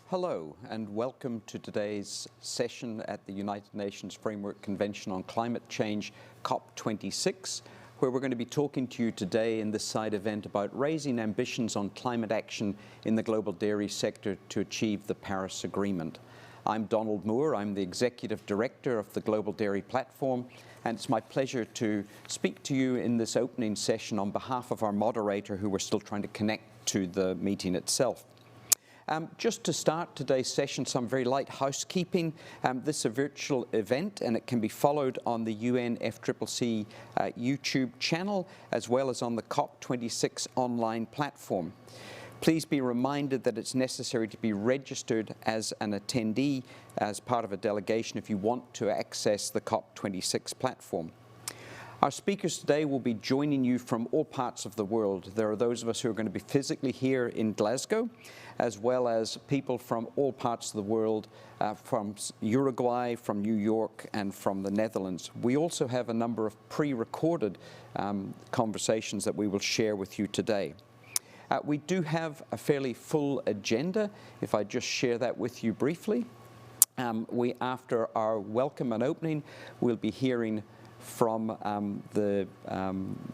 Hello and welcome to today's session at the United Nations Framework Convention on Climate Change, COP26, where we're going to be talking to you today in this side event about raising ambitions on climate action in the global dairy sector to achieve the Paris Agreement. I'm Donald Moore, I'm the Executive Director of the Global Dairy Platform, and it's my pleasure to speak to you in this opening session on behalf of our moderator, who we're still trying to connect to the meeting itself. Just to start today's session, some very light housekeeping. This is a virtual event and it can be followed on the UNFCCC YouTube channel as well as on the COP26 online platform. Please be reminded that it's necessary to be registered as an attendee as part of a delegation if you want to access the COP26 platform. Our speakers today will be joining you from all parts of the world. There are those of us who are going to be physically here in Glasgow, as well as people from all parts of the world, from Uruguay, from New York, and from the Netherlands. We also have a number of pre-recorded conversations that we will share with you today. We do have a fairly full agenda, if I just share that with you briefly. After our welcome and opening, we'll be hearing from the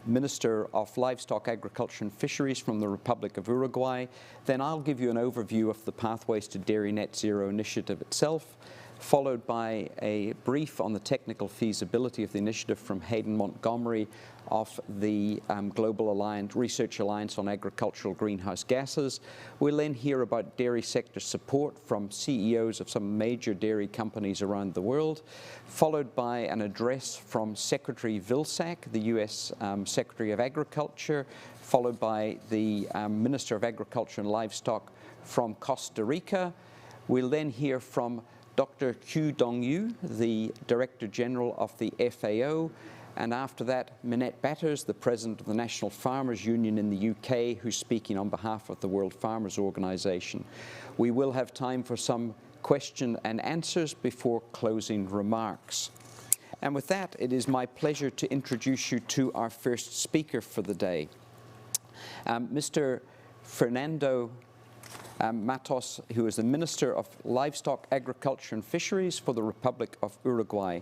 Minister of Livestock, Agriculture and Fisheries from the Republic of Uruguay. Then I'll give you an overview of the Pathways to Dairy Net Zero initiative itself, followed by a brief on the technical feasibility of the initiative from Hayden Montgomery of the Global Research Alliance on Agricultural Greenhouse Gases. We'll then hear about dairy sector support from CEOs of some major dairy companies around the world, followed by an address from Secretary Vilsack, the US Secretary of Agriculture, followed by the Minister of Agriculture and Livestock from Costa Rica. We'll then hear from Dr. Q Dong-yu, the Director General of the FAO, and after that, Minette Batters, the President of the National Farmers Union in the UK, who's speaking on behalf of the World Farmers Organization. We will have time for some question and answers before closing remarks. And with that, it is my pleasure to introduce you to our first speaker for the day, Mr. Fernando Matos, who is the Minister of Livestock, Agriculture and Fisheries for the Republic of Uruguay.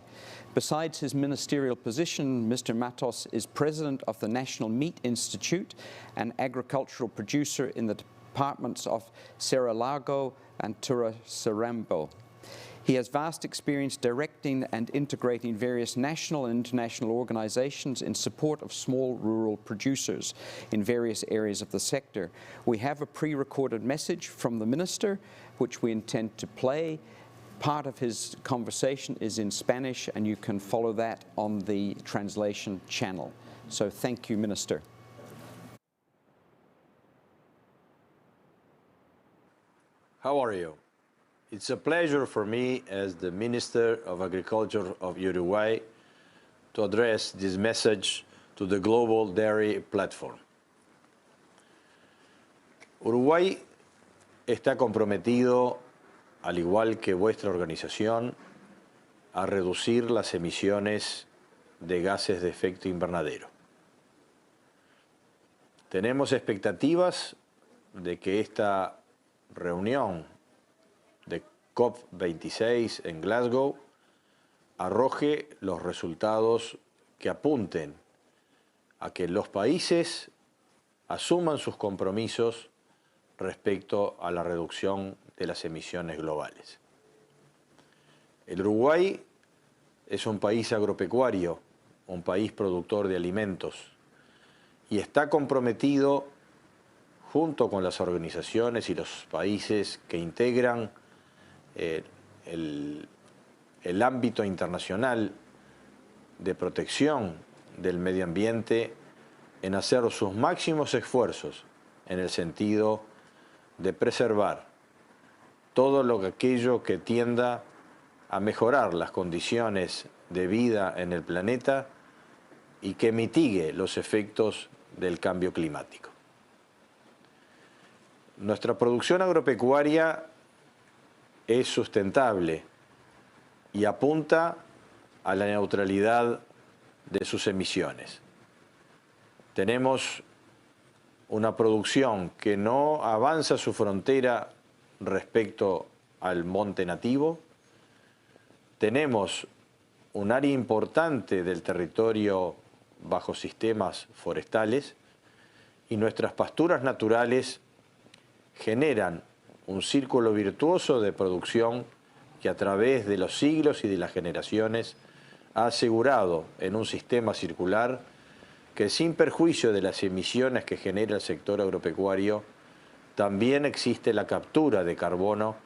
Besides his ministerial position, Mr. Matos is President of the National Meat Institute, an agricultural producer in the departments of Cerro Largo and Turasarambo. He has vast experience directing and integrating various national and international organizations in support of small rural producers in various areas of the sector. We have a pre-recorded message from the Minister, which we intend to play. Part of his conversation is in Spanish, and you can follow that on the translation channel. So thank you, Minister. How are you? It's a pleasure for me as the Minister of Agriculture of Uruguay to address this message to the Global Dairy Platform. Uruguay está comprometido, al igual que vuestra organización, a reducir las emisiones de gases de efecto invernadero. Tenemos expectativas de que esta reunión de COP26 en Glasgow arroje los resultados que apunten a que los países asuman sus compromisos respecto a la reducción de las emisiones globales. El Uruguay es un país agropecuario, un país productor de alimentos, y está comprometido junto con las organizaciones y los países que integran el ámbito internacional de protección del medio ambiente en hacer sus máximos esfuerzos en el sentido de preservar todo aquello que tienda a mejorar las condiciones de vida en el planeta y que mitigue los efectos del cambio climático. Nuestra producción agropecuaria es sustentable y apunta a la neutralidad de sus emisiones. Tenemos una producción que no avanza su frontera respecto al monte nativo. Tenemos un área importante del territorio bajo sistemas forestales y nuestras pasturas naturales generan un círculo virtuoso de producción que a través de los siglos y de las generaciones ha asegurado en un sistema circular que sin perjuicio de las emisiones que genera el sector agropecuario, también existe la captura de carbono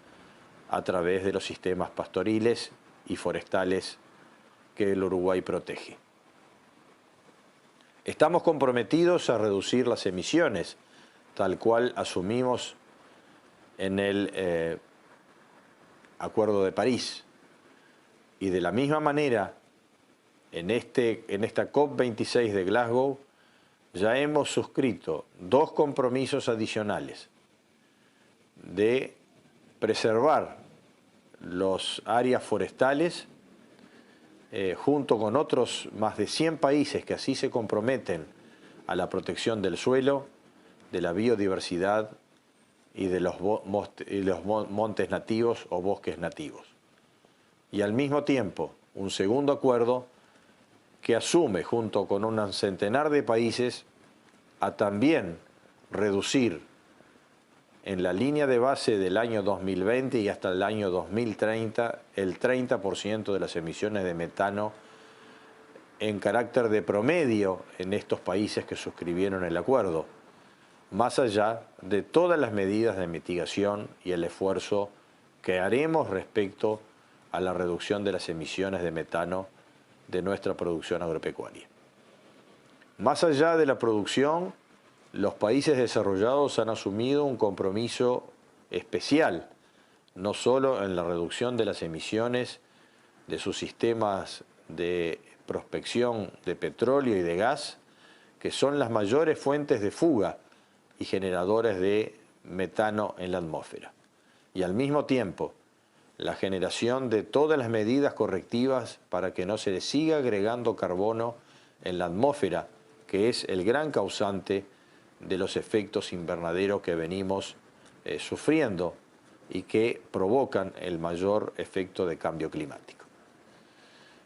a través de los sistemas pastoriles y forestales que el Uruguay protege. Estamos comprometidos a reducir las emisiones, tal cual asumimos en el Acuerdo de París. Y de la misma manera, en esta COP26 de Glasgow, ya hemos suscrito 2 compromisos adicionales de preservar las áreas forestales junto con otros más de 100 países que así se comprometen a la protección del suelo, de la biodiversidad y de los montes nativos o bosques nativos. Y al mismo tiempo, un segundo acuerdo que asume junto con un centenar de países a también reducir en la línea de base del año 2020 y hasta el año 2030 el 30% de las emisiones de metano en carácter de promedio en estos países que suscribieron el acuerdo, más allá de todas las medidas de mitigación y el esfuerzo que haremos respecto a la reducción de las emisiones de metano de nuestra producción agropecuaria. Más allá de la producción, los países desarrollados han asumido un compromiso especial, no solo en la reducción de las emisiones de sus sistemas de prospección de petróleo y de gas, que son las mayores fuentes de fuga y generadores de metano en la atmósfera. Y al mismo tiempo, la generación de todas las medidas correctivas para que no se le siga agregando carbono en la atmósfera, que es el gran causante de los efectos invernaderos que venimos sufriendo y que provocan el mayor efecto de cambio climático.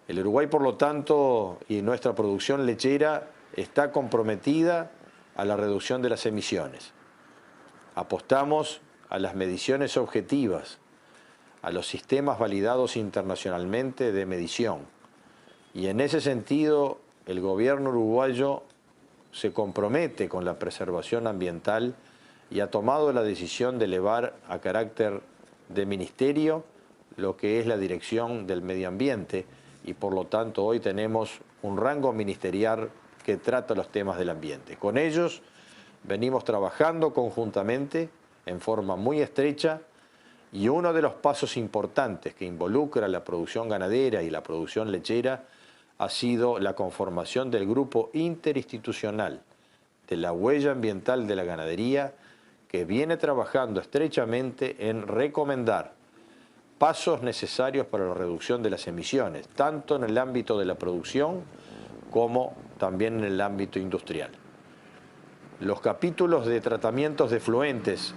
El Uruguay, por lo tanto, y nuestra producción lechera está comprometida a la reducción de las emisiones. Apostamos a las mediciones objetivas, a los sistemas validados internacionalmente de medición. Y en ese sentido, el gobierno uruguayo se compromete con la preservación ambiental y ha tomado la decisión de elevar a carácter de ministerio lo que es la dirección del medio ambiente y por lo tanto hoy tenemos un rango ministerial que trata los temas del ambiente. Con ellos venimos trabajando conjuntamente en forma muy estrecha y uno de los pasos importantes que involucra la producción ganadera y la producción lechera ha sido la conformación del grupo interinstitucional de la huella ambiental de la ganadería, que viene trabajando estrechamente en recomendar pasos necesarios para la reducción de las emisiones, tanto en el ámbito de la producción como también en el ámbito industrial. Los capítulos de tratamientos de efluentes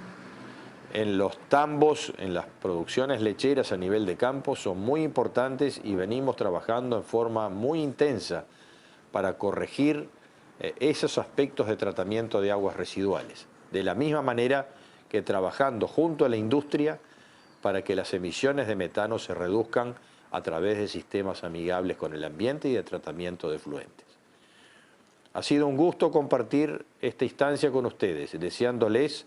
en los tambos, en las producciones lecheras a nivel de campo son muy importantes y venimos trabajando en forma muy intensa para corregir esos aspectos de tratamiento de aguas residuales. De la misma manera que trabajando junto a la industria para que las emisiones de metano se reduzcan a través de sistemas amigables con el ambiente y de tratamiento de efluentes. Ha sido un gusto compartir esta instancia con ustedes, deseándoles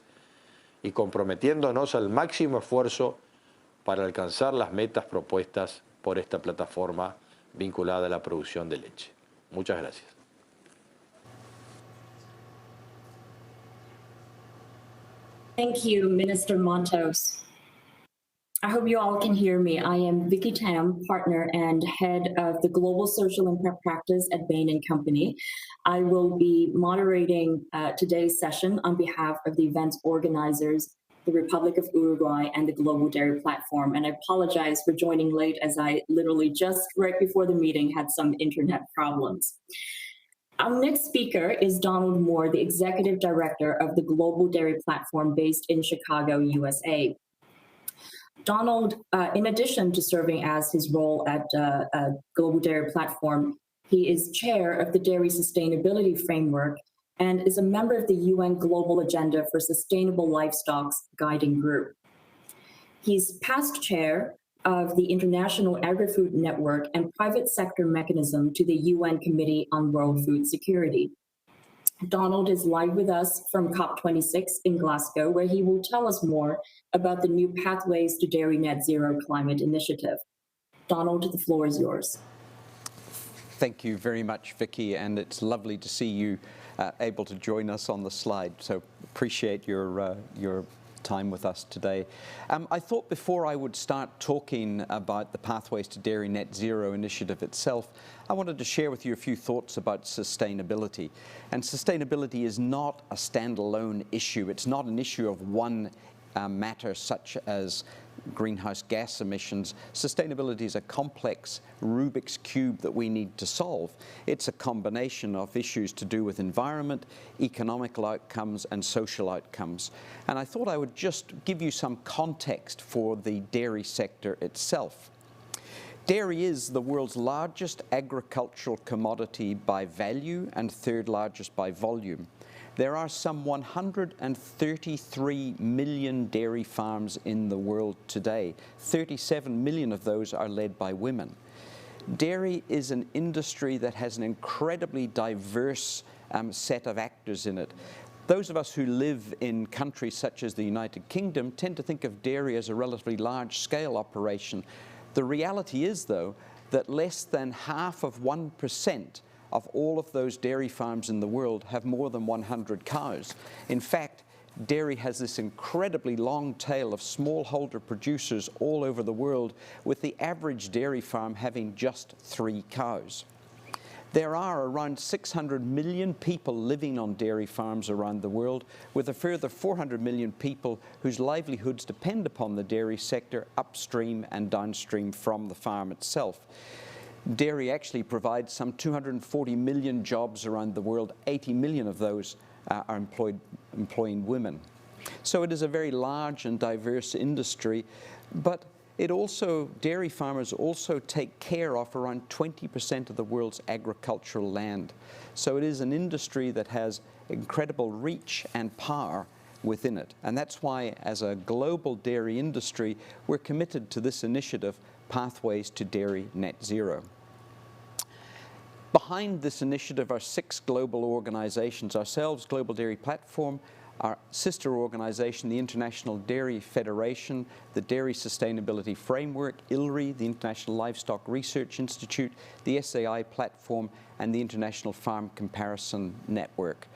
y comprometiéndonos al máximo esfuerzo para alcanzar las metas propuestas por esta plataforma vinculada a la producción de leche. Muchas gracias. Thank you, Minister Montos. I hope you all can hear me. I am Vicky Tam, partner and head of the Global Social Impact Practice at Bain & Company. I will be moderating today's session on behalf of the event's organizers, the Republic of Uruguay and the Global Dairy Platform. And I apologize for joining late as I literally just right before the meeting had some internet problems. Our next speaker is Donald Moore, the Executive Director of the Global Dairy Platform based in Chicago, USA. Donald, in addition to serving as his role at Global Dairy Platform, he is chair of the Dairy Sustainability Framework and is a member of the UN Global Agenda for Sustainable Livestock's Guiding Group. He's past chair of the International Agri-Food Network and Private Sector Mechanism to the UN Committee on World Food Security. Donald is live with us from COP26 in Glasgow, where he will tell us more about the new Pathways to Dairy Net Zero Climate Initiative. Donald, the floor is yours. Thank you very much, Vicky, and it's lovely to see you able to join us on the slide. So appreciate your time with us today. I thought before I would start talking about the Pathways to Dairy Net Zero initiative itself, I wanted to share with you a few thoughts about sustainability. And sustainability is not a standalone issue. It's not an issue of one matter such as greenhouse gas emissions. Sustainability is a complex Rubik's Cube that we need to solve. It's a combination of issues to do with environment, economical outcomes, and social outcomes. And I thought I would just give you some context for the dairy sector itself. Dairy is the world's largest agricultural commodity by value and third largest by volume. There are some 133 million dairy farms in the world today. 37 million of those are led by women. Dairy is an industry that has an incredibly diverse set of actors in it. Those of us who live in countries such as the United Kingdom tend to think of dairy as a relatively large-scale operation. The reality is, though, that less than half of 1% of all of those dairy farms in the world have more than 100 cows. In fact, dairy has this incredibly long tail of smallholder producers all over the world, with the average dairy farm having just 3 cows. There are around 600 million people living on dairy farms around the world, with a further 400 million people whose livelihoods depend upon the dairy sector upstream and downstream from the farm itself. Dairy actually provides some 240 million jobs around the world. 80 million of those are employing women. So it is a very large and diverse industry, but dairy farmers also take care of around 20% of the world's agricultural land. So it is an industry that has incredible reach and power within it. And that's why, as a global dairy industry, we're committed to this initiative, Pathways to Dairy Net Zero. Behind this initiative are 6 global organizations: ourselves, Global Dairy Platform, our sister organization, the International Dairy Federation, the Dairy Sustainability Framework, ILRI, the International Livestock Research Institute, the SAI Platform, and the International Farm Comparison Network.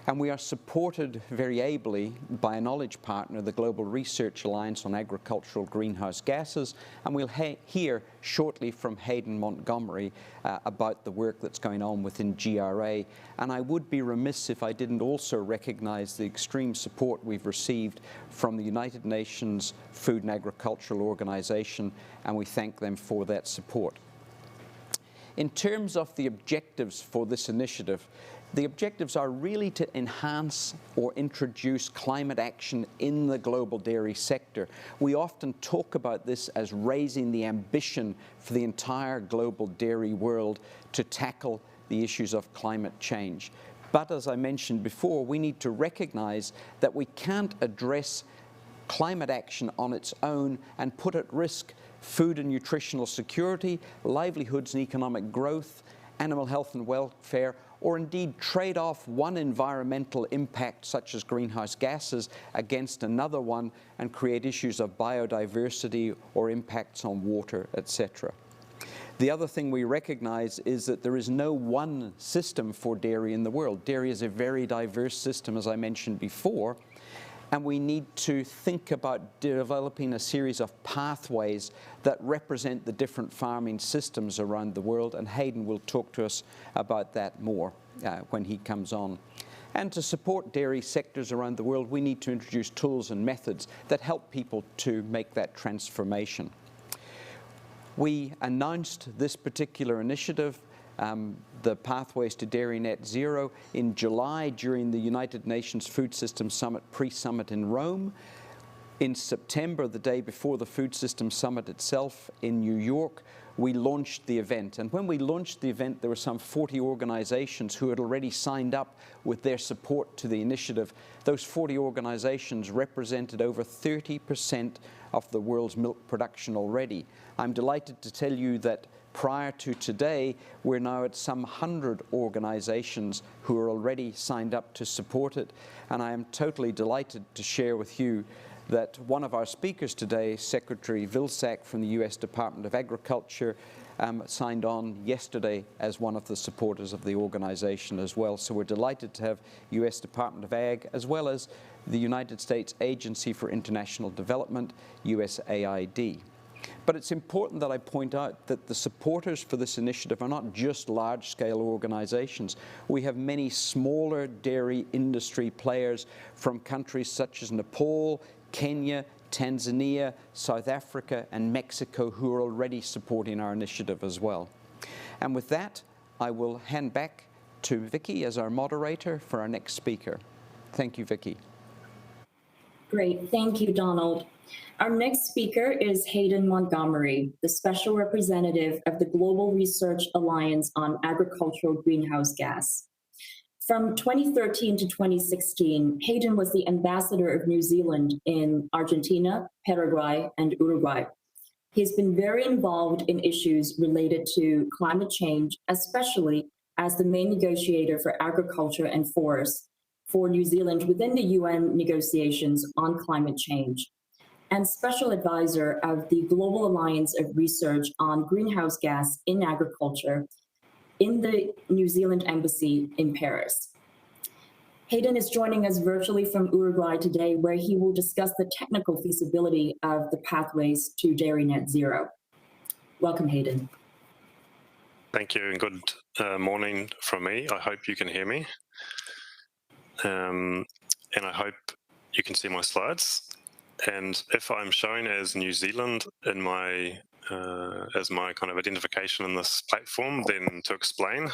And we are supported very ably by a knowledge partner, the Global Research Alliance on Agricultural Greenhouse Gases, and we'll hear shortly from Hayden Montgomery about the work that's going on within GRA. And I would be remiss if I didn't also recognize the extreme support we've received from the United Nations Food and Agricultural Organization, and we thank them for that support. In terms of the objectives for this initiative, the objectives are really to enhance or introduce climate action in the global dairy sector. We often talk about this as raising the ambition for the entire global dairy world to tackle the issues of climate change. But as I mentioned before, we need to recognize that we can't address climate action on its own and put at risk food and nutritional security, livelihoods and economic growth, animal health and welfare, or indeed trade off one environmental impact such as greenhouse gases against another one and create issues of biodiversity or impacts on water, etc. The other thing we recognize is that there is no one system for dairy in the world. Dairy is a very diverse system, as I mentioned before, and we need to think about developing a series of pathways that represent the different farming systems around the world, and Hayden will talk to us about that more when he comes on. And to support dairy sectors around the world, we need to introduce tools and methods that help people to make that transformation. We announced this particular initiative, the Pathways to Dairy Net Zero, in July during the United Nations Food Systems Summit, pre-summit in Rome. In September, the day before the Food Systems Summit itself in New York, we launched the event. And when we launched the event, there were some 40 organizations who had already signed up with their support to the initiative. Those 40 organizations represented over 30% of the world's milk production already. I'm delighted to tell you that prior to today, we're now at some 100 organizations who are already signed up to support it. And I am totally delighted to share with you that one of our speakers today, Secretary Vilsack from the US Department of Agriculture, signed on yesterday as one of the supporters of the organization as well. So we're delighted to have US Department of Ag as well as the United States Agency for International Development, USAID. But it's important that I point out that the supporters for this initiative are not just large-scale organizations. We have many smaller dairy industry players from countries such as Nepal, Kenya, Tanzania, South Africa, and Mexico who are already supporting our initiative as well. And with that, I will hand back to Vicky as our moderator for our next speaker. Thank you, Vicky. Great, thank you, Donald. Our next speaker is Hayden Montgomery, the Special Representative of the Global Research Alliance on Agricultural Greenhouse Gas. From 2013 to 2016, Hayden was the ambassador of New Zealand in Argentina, Paraguay, and Uruguay. He's been very involved in issues related to climate change, especially as the main negotiator for agriculture and forests for New Zealand within the UN negotiations on climate change, and special advisor of the Global Alliance of Research on Greenhouse Gas in Agriculture in the New Zealand Embassy in Paris. Hayden is joining us virtually from Uruguay today, where he will discuss the technical feasibility of the pathways to dairy net zero. Welcome, Hayden. Thank you, and good morning from me. I hope you can hear me. And I hope you can see my slides. And if I'm shown as New Zealand in my as my kind of identification in this platform, then to explain,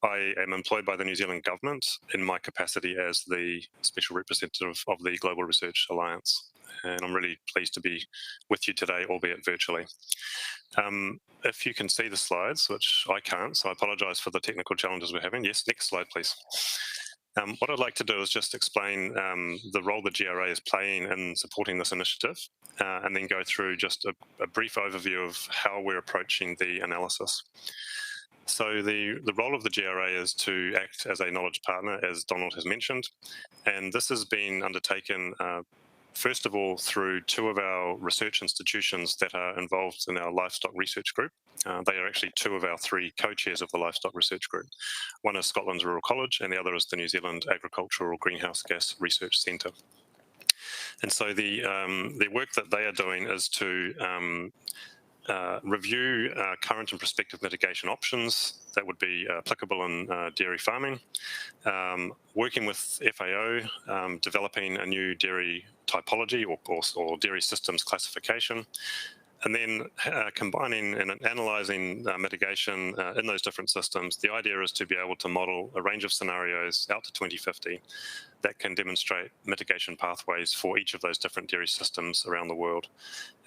I am employed by the New Zealand government in my capacity as the special representative of the Global Research Alliance. And I'm really pleased to be with you today, albeit virtually. If you can see the slides, which I can't, so I apologize for the technical challenges we're having. Yes, next slide, please. What I'd like to do is just explain the role the GRA is playing in supporting this initiative, and then go through just a brief overview of how we're approaching the analysis. So the role of the GRA is to act as a knowledge partner, as Donald has mentioned, and this has been undertaken first of all through two of our research institutions that are involved in our livestock research group. They are actually two of our three co-chairs of the livestock research group. One is Scotland's Rural College and the other is the New Zealand Agricultural Greenhouse Gas Research Centre. And so the work that they are doing is to review current and prospective mitigation options that would be applicable in dairy farming, working with FAO, developing a new dairy typology or dairy systems classification, and then combining and analysing mitigation in those different systems. The idea is to be able to model a range of scenarios out to 2050 that can demonstrate mitigation pathways for each of those different dairy systems around the world.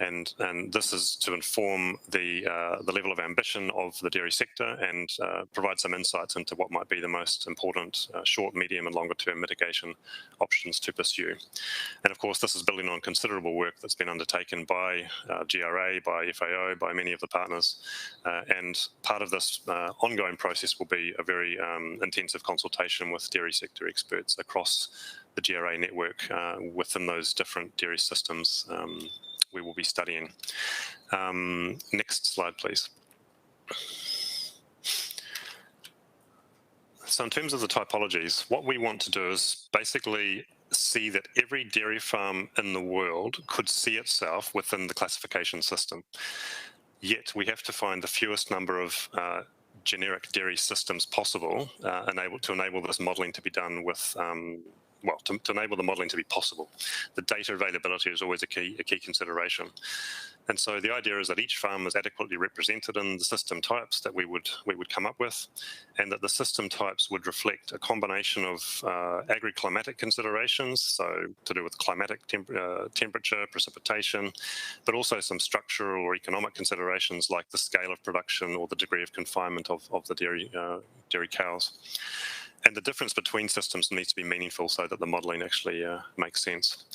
And this is to inform the level of ambition of the dairy sector and provide some insights into what might be the most important short, medium and longer term mitigation options to pursue. And of course, this is building on considerable work that's been undertaken by GRA, by FAO, by many of the partners. And part of this ongoing process will be a very intensive consultation with dairy sector experts across the GRA network within those different dairy systems we will be studying. Next slide, please. So in terms of the typologies, what we want to do is basically see that every dairy farm in the world could see itself within the classification system. Yet we have to find the fewest number of generic dairy systems possible to enable this modelling to be done with to enable the modelling to be possible. The data availability is always a key consideration. And so the idea is that each farm is adequately represented in the system types that we would come up with, and that the system types would reflect a combination of agri-climatic considerations, so to do with climatic temperature, precipitation, but also some structural or economic considerations like the scale of production or the degree of confinement of the dairy cows. And the difference between systems needs to be meaningful so that the modelling actually makes sense.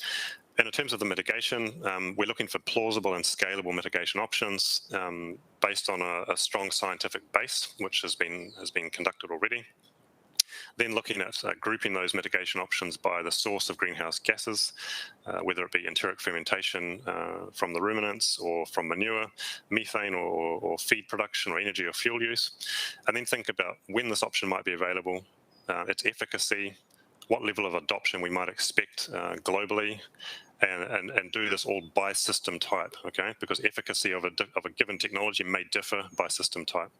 And in terms of the mitigation, we're looking for plausible and scalable mitigation options based on a strong scientific base, which has been conducted already. Then looking at grouping those mitigation options by the source of greenhouse gases, whether it be enteric fermentation from the ruminants or from manure, methane or feed production or energy or fuel use. And then think about when this option might be available, its efficacy, what level of adoption we might expect globally, and do this all by system type, okay? Because efficacy of a given technology may differ by system type.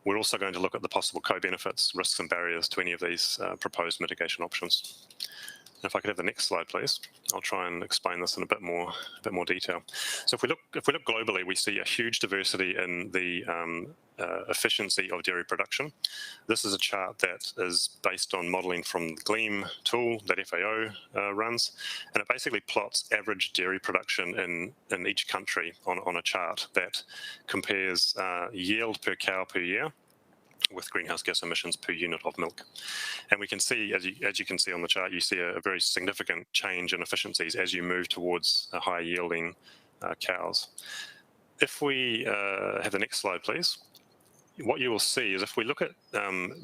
We're also going to look at the possible co-benefits, risks and barriers to any of these proposed mitigation options. If I could have the next slide, please. I'll try and explain this in a bit more detail. So if we look globally, we see a huge diversity in the efficiency of dairy production. This is a chart that is based on modelling from the GLEAM tool that FAO runs, and it basically plots average dairy production in each country on a chart that compares yield per cow per year with greenhouse gas emissions per unit of milk. And we can see, as you can see on the chart, you see a very significant change in efficiencies as you move towards higher yielding cows. If we have the next slide, please. What you will see is if we look at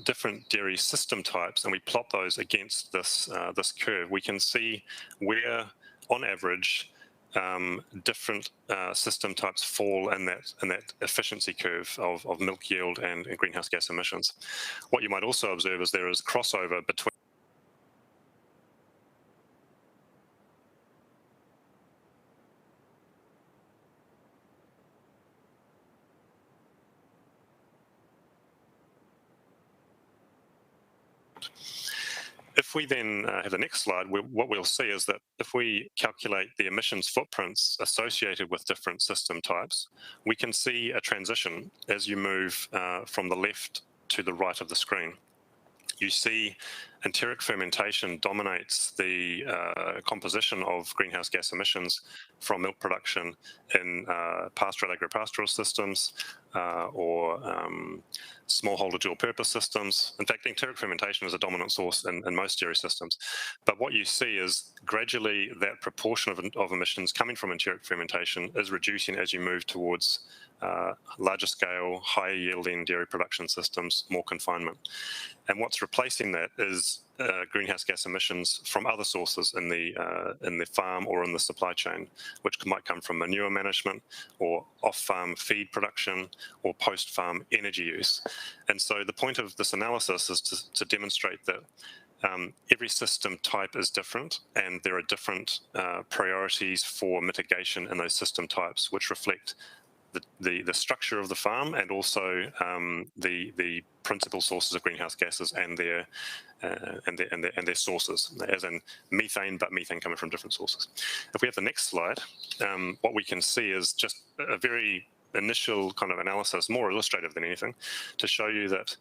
different dairy system types and we plot those against this curve, we can see where, on average, different system types fall in that efficiency curve of milk yield and greenhouse gas emissions. What you might also observe is there is crossover between If we then have the next slide, what we'll see is that if we calculate the emissions footprints associated with different system types, we can see a transition as you move from the left to the right of the screen. You see enteric fermentation dominates the composition of greenhouse gas emissions from milk production in pastoral agripastoral systems or smallholder dual purpose systems. In fact, enteric fermentation is a dominant source in most dairy systems. But what you see is gradually that proportion of emissions coming from enteric fermentation is reducing as you move towards larger scale, higher yielding dairy production systems, more confinement. And what's replacing that is greenhouse gas emissions from other sources in the farm or in the supply chain, which might come from manure management or off-farm feed production or post-farm energy use. And so the point of this analysis is to demonstrate that every system type is different, and there are different priorities for mitigation in those system types, which reflect the structure of the farm and also the principal sources of greenhouse gases and their sources, as in methane, but methane coming from different sources. If we have the next slide, what we can see is just a very initial kind of analysis, more illustrative than anything, to show you that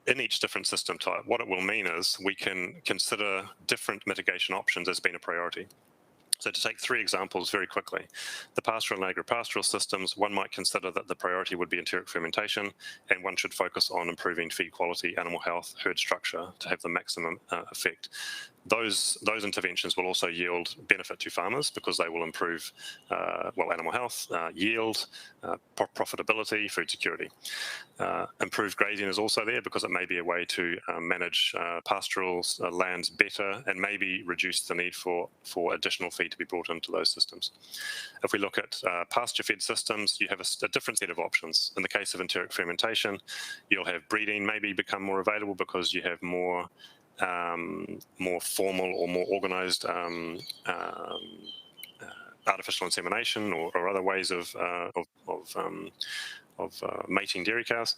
in each different system type, what it will mean is we can consider different mitigation options as being a priority. So to take three examples very quickly, the pastoral and agripastoral systems, one might consider that the priority would be enteric fermentation, and one should focus on improving feed quality, animal health, herd structure to have the maximum effect. Those interventions will also yield benefit to farmers because they will improve animal health, yield, profitability, food security. Improved grazing is also there because it may be a way to manage pastoral lands better and maybe reduce the need for additional feed to be brought into those systems. If we look at pasture-fed systems, you have a different set of options. In the case of enteric fermentation, you'll have breeding maybe become more available because you have more formal or more organized artificial insemination or other ways of mating dairy cows.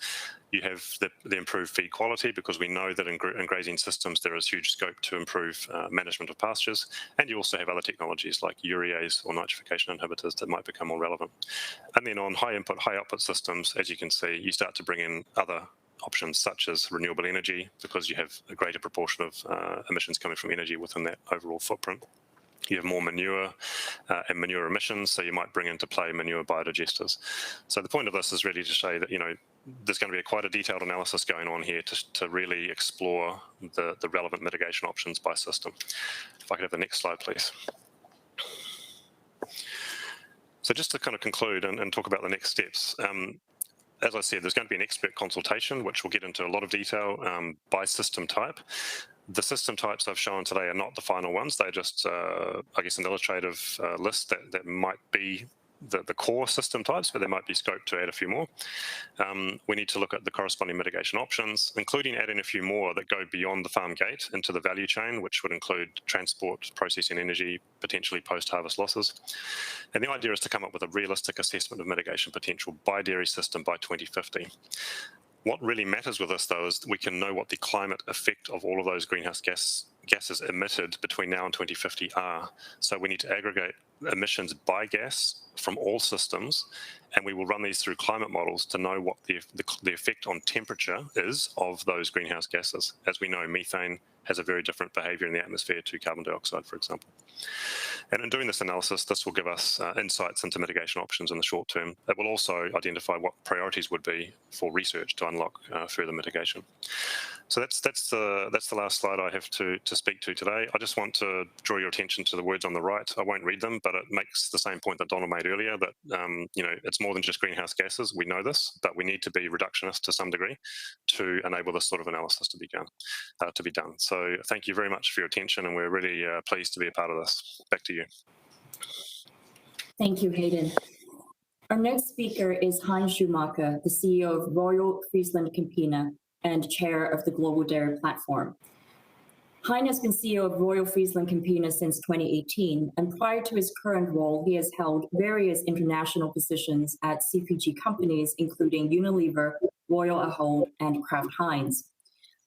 You have the improved feed quality, because we know that in grazing systems there is huge scope to improve management of pastures, and you also have other technologies like urease or nitrification inhibitors that might become more relevant. And then on high input, high output systems, as you can see, you start to bring in other options such as renewable energy, because you have a greater proportion of emissions coming from energy within that overall footprint. You have more manure and manure emissions, so you might bring into play manure biodigesters. So the point of this is really to show that, there's going to be quite a detailed analysis going on here to really explore the relevant mitigation options by system. If I could have the next slide, please. So just to kind of conclude and talk about the next steps. As I said, there's going to be an expert consultation, which will get into a lot of detail by system type. The system types I've shown today are not the final ones. They're just, I guess, an illustrative list that might be the core system types, but there might be scope to add a few more. We need to look at the corresponding mitigation options, including adding a few more that go beyond the farm gate into the value chain, which would include transport, processing energy, potentially post-harvest losses. And the idea is to come up with a realistic assessment of mitigation potential by dairy system by 2050. What really matters with this, though, is we can know what the climate effect of all of those greenhouse gases emitted between now and 2050 are. So we need to aggregate emissions by gas from all systems, and we will run these through climate models to know what the effect on temperature is of those greenhouse gases. As we know, methane has a very different behavior in the atmosphere to carbon dioxide, for example. And in doing this analysis, this will give us insights into mitigation options in the short term. It will also identify what priorities would be for research to unlock further mitigation. So that's the last slide I have to speak to today. I just want to draw your attention to the words on the right. I won't read them, but it makes the same point that Donald made earlier, that it's more than just greenhouse gases. We know this, but we need to be reductionist to some degree to enable this sort of analysis to be done. So thank you very much for your attention, and we're really pleased to be a part of this. Back to you. Thank you, Hayden. Our next speaker is Hein Schumacher, the CEO of Royal Friesland Campina and chair of the Global Dairy Platform. Hein has been CEO of Royal Friesland Campina since 2018, and prior to his current role, he has held various international positions at CPG companies, including Unilever, Royal Ahold, and Kraft Heinz.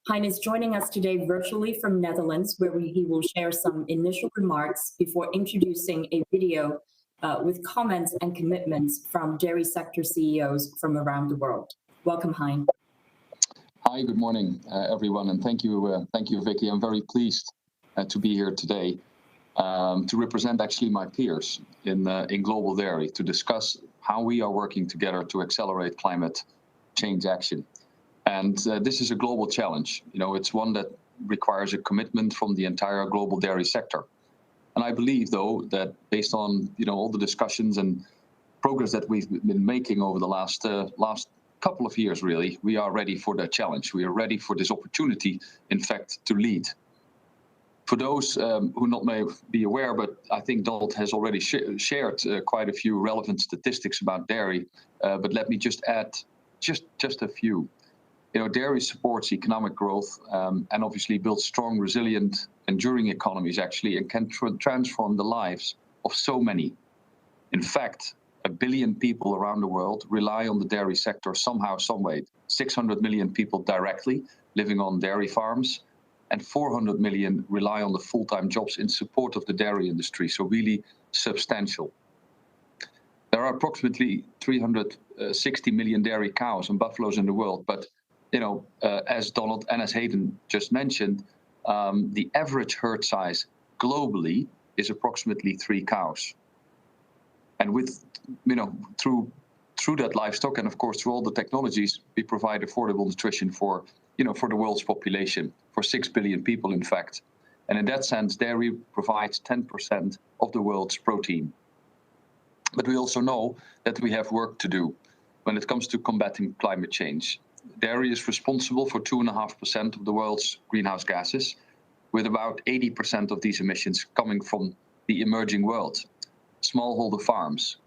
Hein is joining us today virtually from Netherlands, where he will share some initial remarks before introducing a video with comments and commitments from dairy sector CEOs from around the world. Welcome, Hein. Hi, good morning, everyone, and thank you, Vicky. I'm very pleased to be here today to represent actually my peers in global dairy to discuss how we are working together to accelerate climate change action. And this is a global challenge. It's one that requires a commitment from the entire global dairy sector. And I believe, though, that based on all the discussions and progress that we've been making over the last couple of years, really, we are ready for that challenge. We are ready for this opportunity, in fact, to lead. For those who not may be aware, but I think Donald has already shared quite a few relevant statistics about dairy, but let me just add just a few. Dairy supports economic growth and obviously builds strong, resilient, enduring economies, actually, and can transform the lives of so many. In fact, 1 billion people around the world rely on the dairy sector somehow, some way. 600 million people directly living on dairy farms, and 400 million rely on the full-time jobs in support of the dairy industry, so really substantial. There are approximately 360 million dairy cows and buffaloes in the world, but as Donald and as Hayden just mentioned, the average herd size globally is approximately 3 cows. And with, through that livestock and of course through all the technologies, we provide affordable nutrition for the world's population, for 6 billion people, in fact. And in that sense, dairy provides 10% of the world's protein. But we also know that we have work to do when it comes to combating climate change. Dairy is responsible for 2.5% of the world's greenhouse gases, with about 80% of these emissions coming from the emerging world, smallholder farms.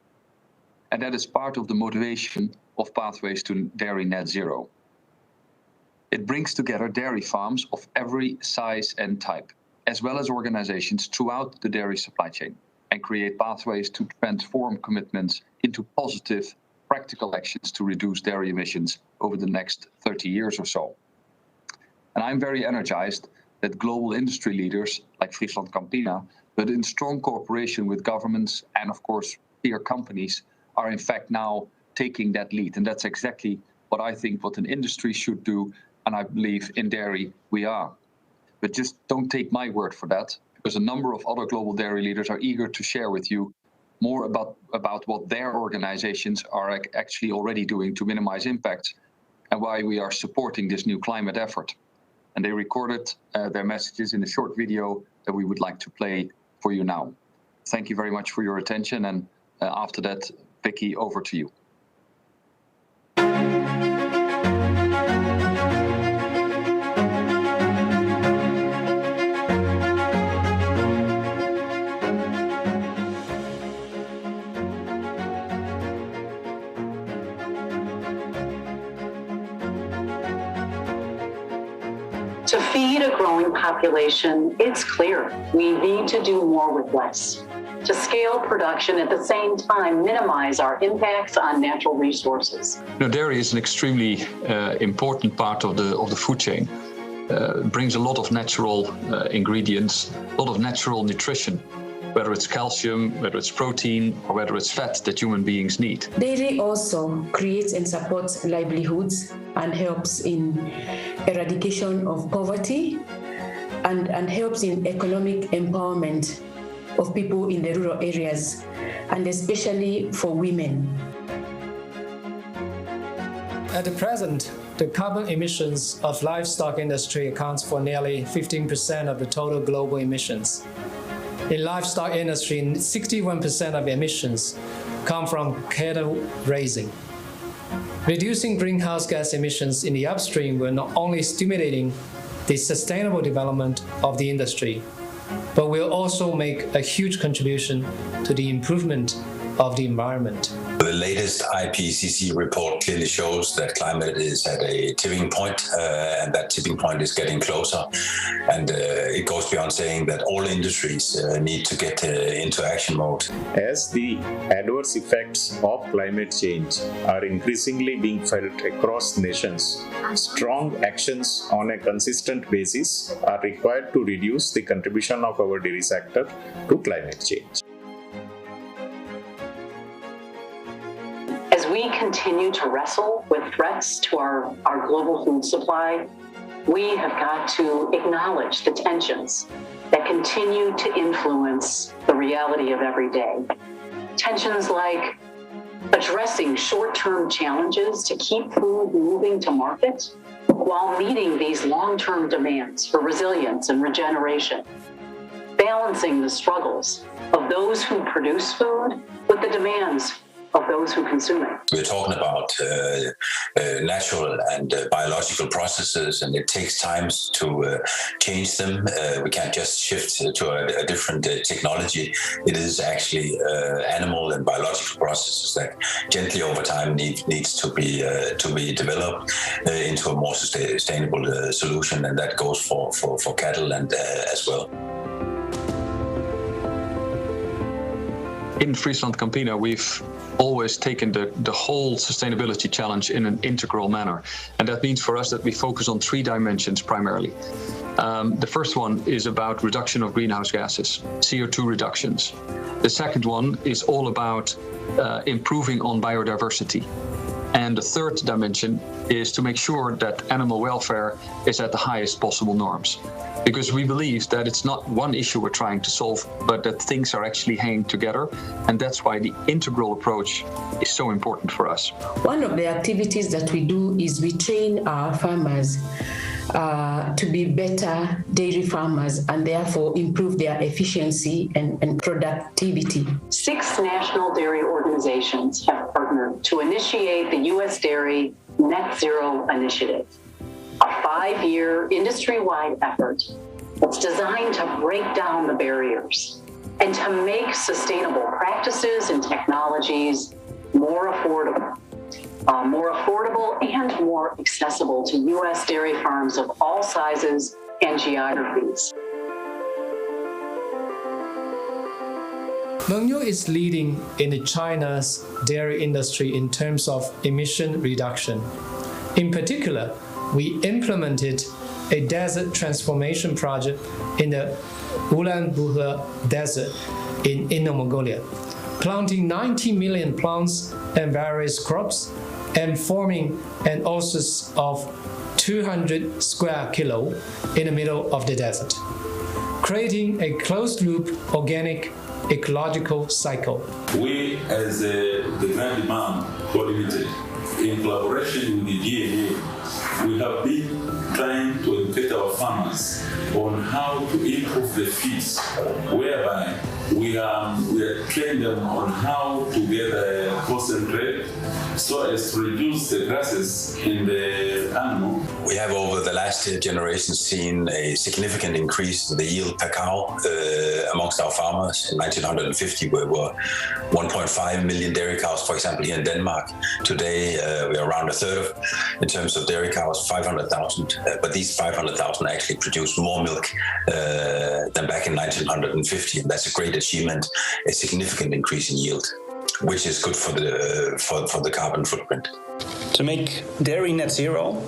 And that is part of the motivation of Pathways to Dairy Net Zero. It brings together dairy farms of every size and type, as well as organizations throughout the dairy supply chain, and create pathways to transform commitments into positive, practical practical actions to reduce dairy emissions over the next 30 years or so. And I'm very energized that global industry leaders like Friesland Campina, but in strong cooperation with governments and, of course, peer companies, are in fact now taking that lead. And that's exactly what I think what an industry should do, and I believe in dairy we are. But just don't take my word for that, because a number of other global dairy leaders are eager to share with you more about what their organizations are actually already doing to minimize impacts and why we are supporting this new climate effort. And they recorded their messages in a short video that we would like to play for you now. Thank you very much for your attention, and after that, Vicky, over to you. To feed a growing population, it's clear we need to do more with less. To scale production at the same time, minimize our impacts on natural resources. Dairy is an extremely important part of the food chain. It brings a lot of natural ingredients, a lot of natural nutrition, whether it's calcium, whether it's protein, or whether it's fat that human beings need. Dairy also creates and supports livelihoods and helps in eradication of poverty and helps in economic empowerment of people in the rural areas, and especially for women. At the present, the carbon emissions of livestock industry accounts for nearly 15% of the total global emissions. In livestock industry, 61% of emissions come from cattle raising. Reducing greenhouse gas emissions in the upstream will not only stimulating the sustainable development of the industry, but will also make a huge contribution to the improvement of the environment. The latest IPCC report clearly shows that climate is at a tipping point, and that tipping point is getting closer. And it goes beyond saying that all industries need to get into action mode. As the adverse effects of climate change are increasingly being felt across nations, strong actions on a consistent basis are required to reduce the contribution of our dairy sector to climate change. As we continue to wrestle with threats to our global food supply, we have got to acknowledge the tensions that continue to influence the reality of every day. Tensions like addressing short-term challenges to keep food moving to market while meeting these long-term demands for resilience and regeneration. Balancing the struggles of those who produce food with the demands of those who consume it. We're talking about natural and biological processes, and it takes time to change them. We can't just shift to a different technology. It is actually animal and biological processes that gently over time needs to be developed into a more sustainable solution, and that goes for cattle and as well. In Friesland Campina, we've always taken the whole sustainability challenge in an integral manner. And that means for us that we focus on 3 dimensions primarily. The first one is about reduction of greenhouse gases, CO2 reductions. The second one is all about improving on biodiversity. And the third dimension is to make sure that animal welfare is at the highest possible norms. Because we believe that it's not one issue we're trying to solve, but that things are actually hanging together. And that's why the integral approach is so important for us. One of the activities that we do is we train our farmers to be better dairy farmers and therefore improve their efficiency and productivity. 6 national dairy organizations have partnered to initiate the U.S. Dairy Net Zero Initiative, a 5-year industry-wide effort that's designed to break down the barriers and to make sustainable practices and technologies more affordable and more accessible to U.S. dairy farms of all sizes and geographies. Mengniu is leading in China's dairy industry in terms of emission reduction. In particular, we implemented a desert transformation project in the Ulaanbaatar Desert in Inner Mongolia, planting 90 million plants and various crops and forming an oasis of 200 square kilo in the middle of the desert, creating a closed-loop organic ecological cycle. We, as the Grand Imam Limited, in collaboration with the GHGs, we have been trying to educate our farmers on how to improve the feeds, whereby we are training them on how to get a concentrate so as to reduce the grasses in the animal. We have over the last generation seen a significant increase in the yield per cow amongst our farmers. In 1950, we were 1.5 million dairy cows, for example, here in Denmark. Today, we are around a third in terms of dairy cows, 500,000. But these 500,000 actually produce more milk than back in 1950. And that's a great achievement, a significant increase in yield, which is good for the carbon footprint. To make dairy net zero,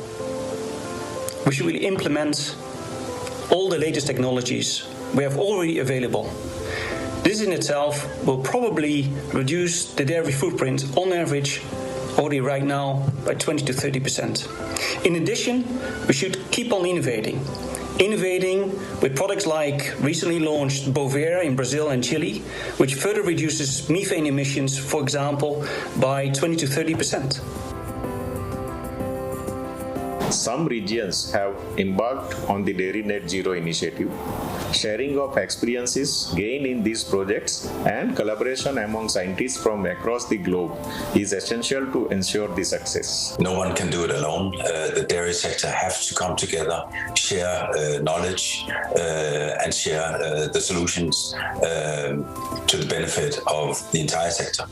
we should really implement all the latest technologies we have already available. This in itself will probably reduce the dairy footprint on average already right now by 20 to 30%. In addition, we should keep on innovating with products like recently launched Bovaer in Brazil and Chile, which further reduces methane emissions, for example, by 20 to 30%. Some regions have embarked on the Dairy Net Zero initiative. Sharing of experiences gained in these projects and collaboration among scientists from across the globe is essential to ensure the success. No one can do it alone. The dairy sector has to come together, share knowledge and share the solutions to the benefit of the entire sector.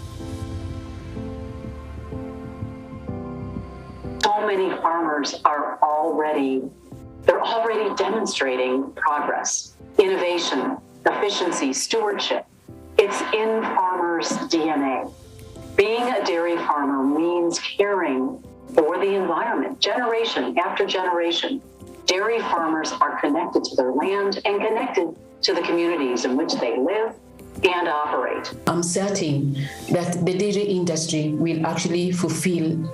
So many farmers are already demonstrating progress, innovation, efficiency, stewardship. It's in farmers' DNA. Being a dairy farmer means caring for the environment, generation after generation. Dairy farmers are connected to their land and connected to the communities in which they live and operate. I'm certain that the dairy industry will actually fulfill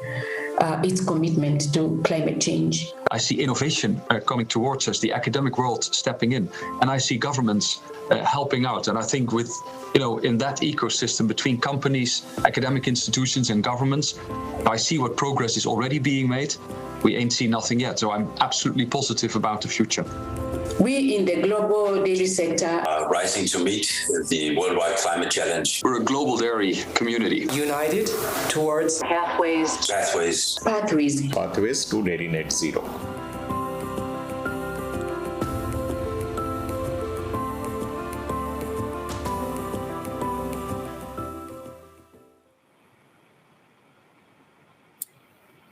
its commitment to climate change. I see innovation coming towards us, the academic world stepping in, and I see governments helping out. And I think with, in that ecosystem between companies, academic institutions and governments, I see what progress is already being made. We ain't seen nothing yet. So I'm absolutely positive about the future. We in the global dairy sector are rising to meet the worldwide climate challenge. We're a global dairy community. United towards pathways to Dairy Net Zero.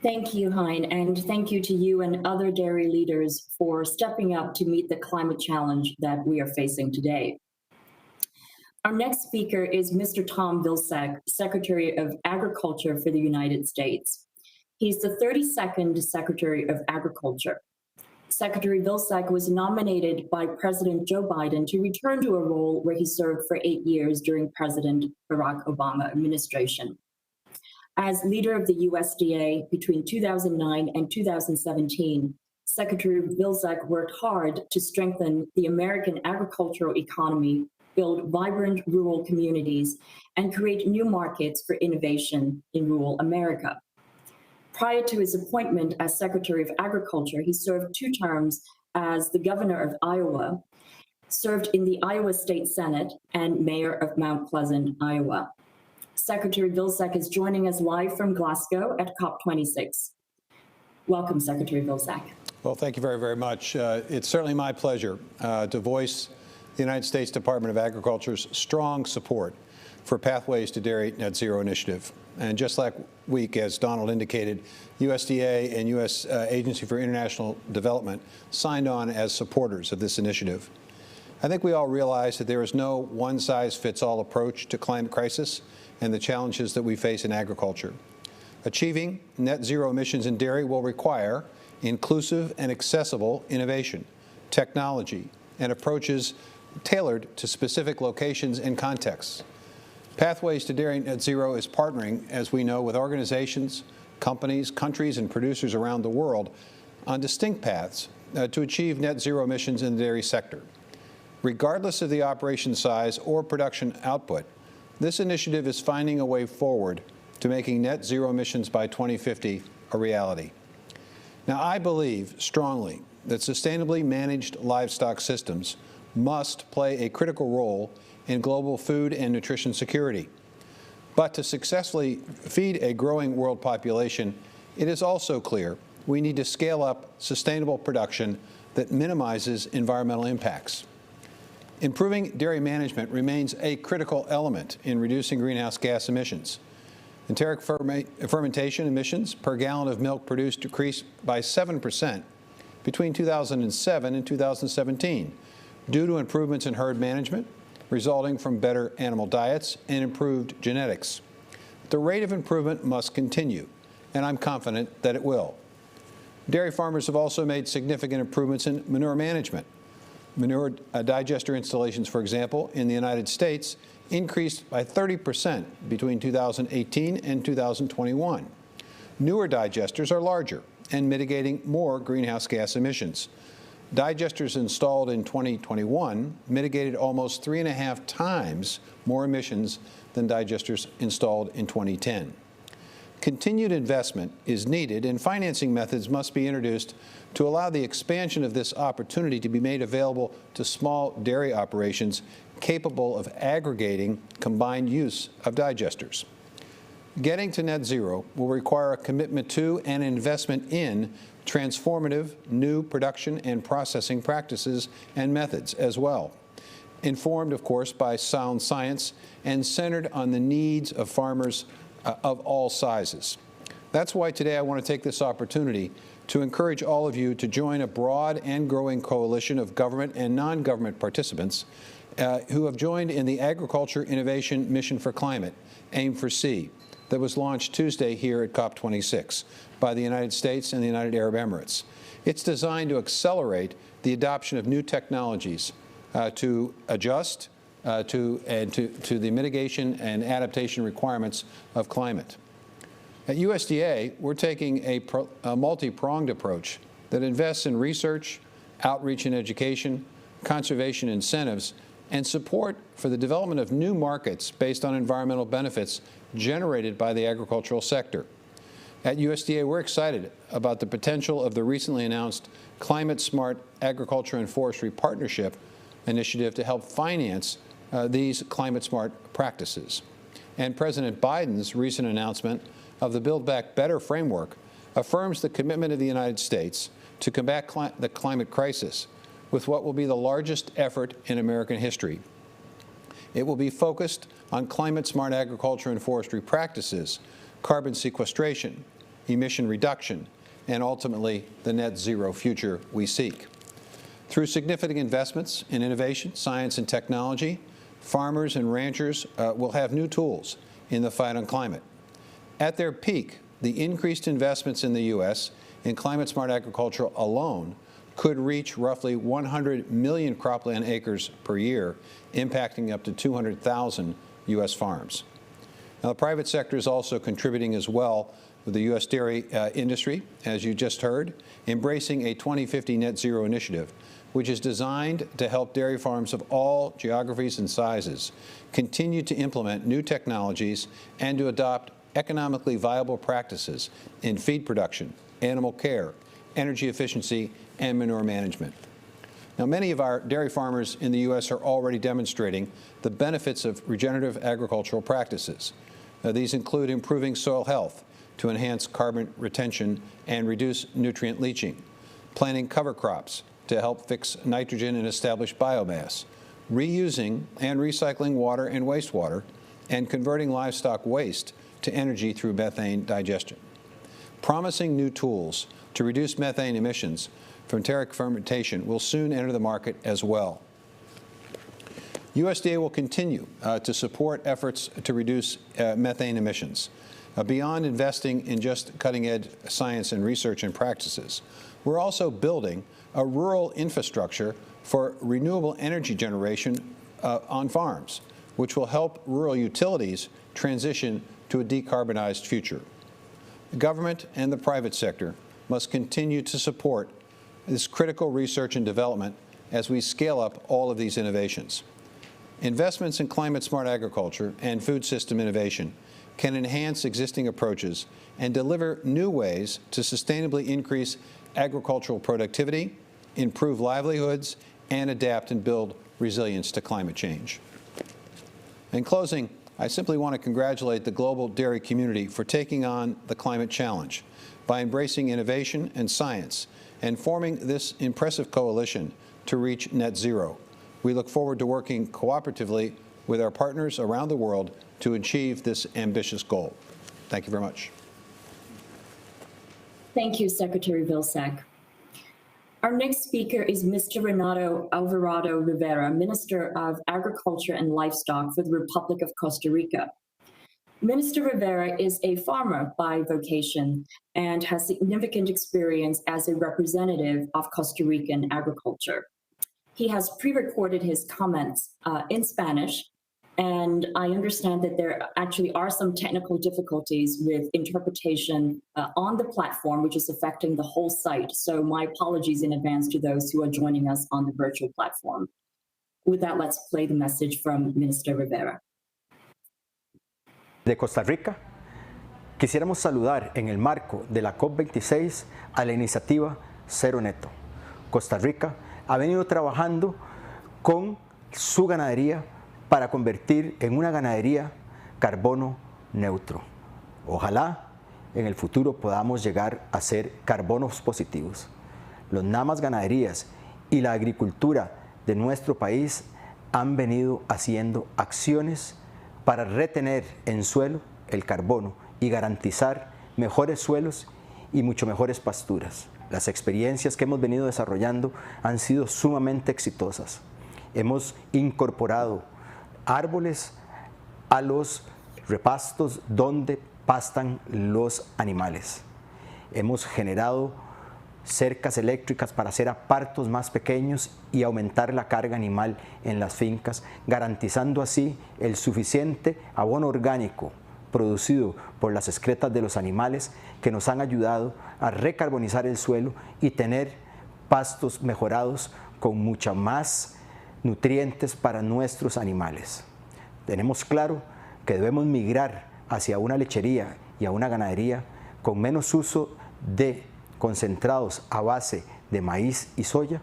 Thank you, Hein, and thank you to you and other dairy leaders for stepping up to meet the climate challenge that we are facing today. Our next speaker is Mr. Tom Vilsack, Secretary of Agriculture for the United States. He's the 32nd Secretary of Agriculture. Secretary Vilsack was nominated by President Joe Biden to return to a role where he served for 8 years during President Barack Obama administration. As leader of the USDA between 2009 and 2017, Secretary Vilsack worked hard to strengthen the American agricultural economy, build vibrant rural communities, and create new markets for innovation in rural America. Prior to his appointment as Secretary of Agriculture, he served 2 terms as the governor of Iowa, served in the Iowa State Senate, and mayor of Mount Pleasant, Iowa. Secretary Vilsack is joining us live from Glasgow at COP26. Welcome, Secretary Vilsack. Well, thank you very, very much. It's certainly my pleasure to voice the United States Department of Agriculture's strong support for Pathways to Dairy Net Zero initiative. And just last week, as Donald indicated, USDA and U.S. Agency for International Development signed on as supporters of this initiative. I think we all realize that there is no one-size-fits-all approach to climate crisis and the challenges that we face in agriculture. Achieving net zero emissions in dairy will require inclusive and accessible innovation, technology, and approaches tailored to specific locations and contexts. Pathways to Dairy Net Zero is partnering, as we know, with organizations, companies, countries, and producers around the world on distinct paths to achieve net zero emissions in the dairy sector. Regardless of the operation size or production output, this initiative is finding a way forward to making net zero emissions by 2050 a reality. Now, I believe strongly that sustainably managed livestock systems must play a critical role in global food and nutrition security. But to successfully feed a growing world population, it is also clear we need to scale up sustainable production that minimizes environmental impacts. Improving dairy management remains a critical element in reducing greenhouse gas emissions. Enteric fermentation emissions per gallon of milk produced decreased by 7% between 2007 and 2017 due to improvements in herd management resulting from better animal diets and improved genetics. The rate of improvement must continue, and I'm confident that it will. Dairy farmers have also made significant improvements in manure management. Manure digester installations, for example, in the United States increased by 30% between 2018 and 2021. Newer digesters are larger and mitigating more greenhouse gas emissions. Digesters installed in 2021 mitigated almost 3.5 times more emissions than digesters installed in 2010. Continued investment is needed, and financing methods must be introduced to allow the expansion of this opportunity to be made available to small dairy operations capable of aggregating combined use of digesters. Getting to net zero will require a commitment to and investment in transformative new production and processing practices and methods as well, informed, of course, by sound science and centered on the needs of farmers of all sizes. That's why today I want to take this opportunity to encourage all of you to join a broad and growing coalition of government and non-government participants who have joined in the Agriculture Innovation Mission for Climate, AIM4C, that was launched Tuesday here at COP26 by the United States and the United Arab Emirates. It's designed to accelerate the adoption of new technologies to adjust to the mitigation and adaptation requirements of climate. At USDA, we're taking a multi-pronged approach that invests in research, outreach and education, conservation incentives, and support for the development of new markets based on environmental benefits generated by the agricultural sector. At USDA, we're excited about the potential of the recently announced Climate Smart Agriculture and Forestry Partnership initiative to help finance these climate smart practices. And President Biden's recent announcement of the Build Back Better framework affirms the commitment of the United States to combat the climate crisis with what will be the largest effort in American history. It will be focused on climate smart agriculture and forestry practices, carbon sequestration, emission reduction, and ultimately the net zero future we seek. Through significant investments in innovation, science, and technology, farmers and ranchers will have new tools in the fight on climate. At their peak, the increased investments in the U.S. in climate smart agriculture alone could reach roughly 100 million cropland acres per year, impacting up to 200,000 U.S. farms. Now, the private sector is also contributing as well with the U.S. dairy industry, as you just heard, embracing a 2050 net zero initiative, which is designed to help dairy farms of all geographies and sizes continue to implement new technologies and to adopt economically viable practices in feed production, animal care, energy efficiency, and manure management. Now, many of our dairy farmers in the U.S. are already demonstrating the benefits of regenerative agricultural practices. These include improving soil health to enhance carbon retention and reduce nutrient leaching, planting cover crops to help fix nitrogen and establish biomass, reusing and recycling water and wastewater, and converting livestock waste to energy through methane digestion. Promising new tools to reduce methane emissions from enteric fermentation will soon enter the market as well. USDA will continue to support efforts to reduce methane emissions. Beyond investing in just cutting-edge science and research and practices, we're also building a rural infrastructure for renewable energy generation on farms, which will help rural utilities transition to a decarbonized future. The government and the private sector must continue to support this critical research and development as we scale up all of these innovations. Investments in climate-smart agriculture and food system innovation can enhance existing approaches and deliver new ways to sustainably increase agricultural productivity, improve livelihoods, and adapt and build resilience to climate change. In closing, I simply want to congratulate the global dairy community for taking on the climate challenge by embracing innovation and science and forming this impressive coalition to reach net zero. We look forward to working cooperatively with our partners around the world to achieve this ambitious goal. Thank you very much. Thank you, Secretary Vilsack. Our next speaker is Mr. Renato Alvarado Rivera, Minister of Agriculture and Livestock for the Republic of Costa Rica. Minister Rivera is a farmer by vocation and has significant experience as a representative of Costa Rican agriculture. He has pre-recorded his comments in Spanish, and I understand that there actually are some technical difficulties with interpretation on the platform, which is affecting the whole site. So my apologies in advance to those who are joining us on the virtual platform. With that, let's play the message from Minister Rivera. De Costa Rica, quisiéramos saludar en el marco de la COP26 a la iniciativa Cero Neto. Costa Rica ha venido trabajando con su ganadería para convertir en una ganadería carbono neutro. Ojalá en el futuro podamos llegar a ser carbonos positivos. Los NAMAs ganaderías y la agricultura de nuestro país han venido haciendo acciones para retener en suelo el carbono y garantizar mejores suelos y mucho mejores pasturas. Las experiencias que hemos venido desarrollando han sido sumamente exitosas. Hemos incorporado árboles a los repastos donde pastan los animales. Hemos generado cercas eléctricas para hacer apartos más pequeños y aumentar la carga animal en las fincas, garantizando así el suficiente abono orgánico producido por las excretas de los animales que nos han ayudado a recarbonizar el suelo y tener pastos mejorados con mucha más nutrientes para nuestros animales. Tenemos claro que debemos migrar hacia una lechería y a una ganadería con menos uso de concentrados a base de maíz y soya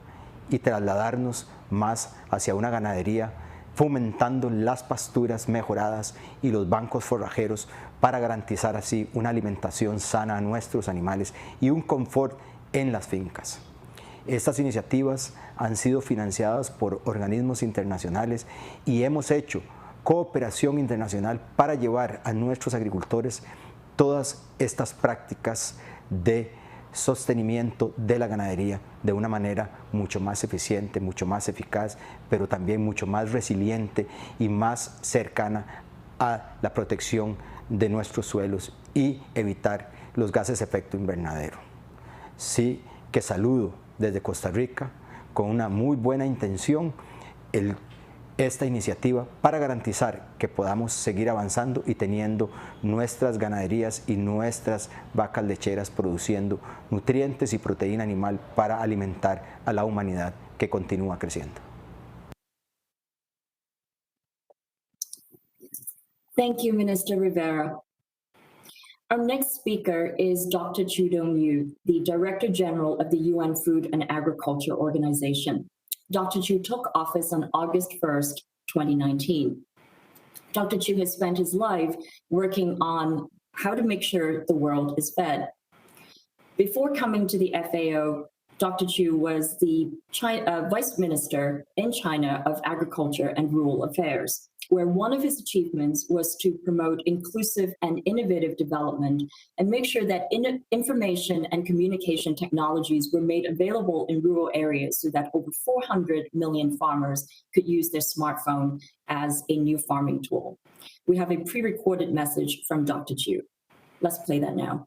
y trasladarnos más hacia una ganadería fomentando las pasturas mejoradas y los bancos forrajeros para garantizar así una alimentación sana a nuestros animales y un confort en las fincas. Estas iniciativas han sido financiadas por organismos internacionales y hemos hecho cooperación internacional para llevar a nuestros agricultores todas estas prácticas de sostenimiento de la ganadería de una manera mucho más eficiente, mucho más eficaz, pero también mucho más resiliente y más cercana a la protección de nuestros suelos y evitar los gases de efecto invernadero. Sí que saludo desde Costa Rica con una muy buena intención esta iniciativa para garantizar que podamos seguir avanzando y teniendo nuestras ganaderías y nuestras vacas lecheras produciendo nutrientes y proteína animal para alimentar a la humanidad que continúa creciendo. Thank you, Minister Rivera. Our next speaker is Dr. Chu Dong-yu, the Director General of the UN Food and Agriculture Organization. Dr. Chu took office on August 1st, 2019. Dr. Chu has spent his life working on how to make sure the world is fed. Before coming to the FAO, Dr. Chu was the Vice Minister in China of Agriculture and Rural Affairs. where one of his achievements was to promote inclusive and innovative development and make sure that information and communication technologies were made available in rural areas so that over 400 million farmers could use their smartphone as a new farming tool. We have a pre-recorded message from Dr. Chiu. Let's play that now.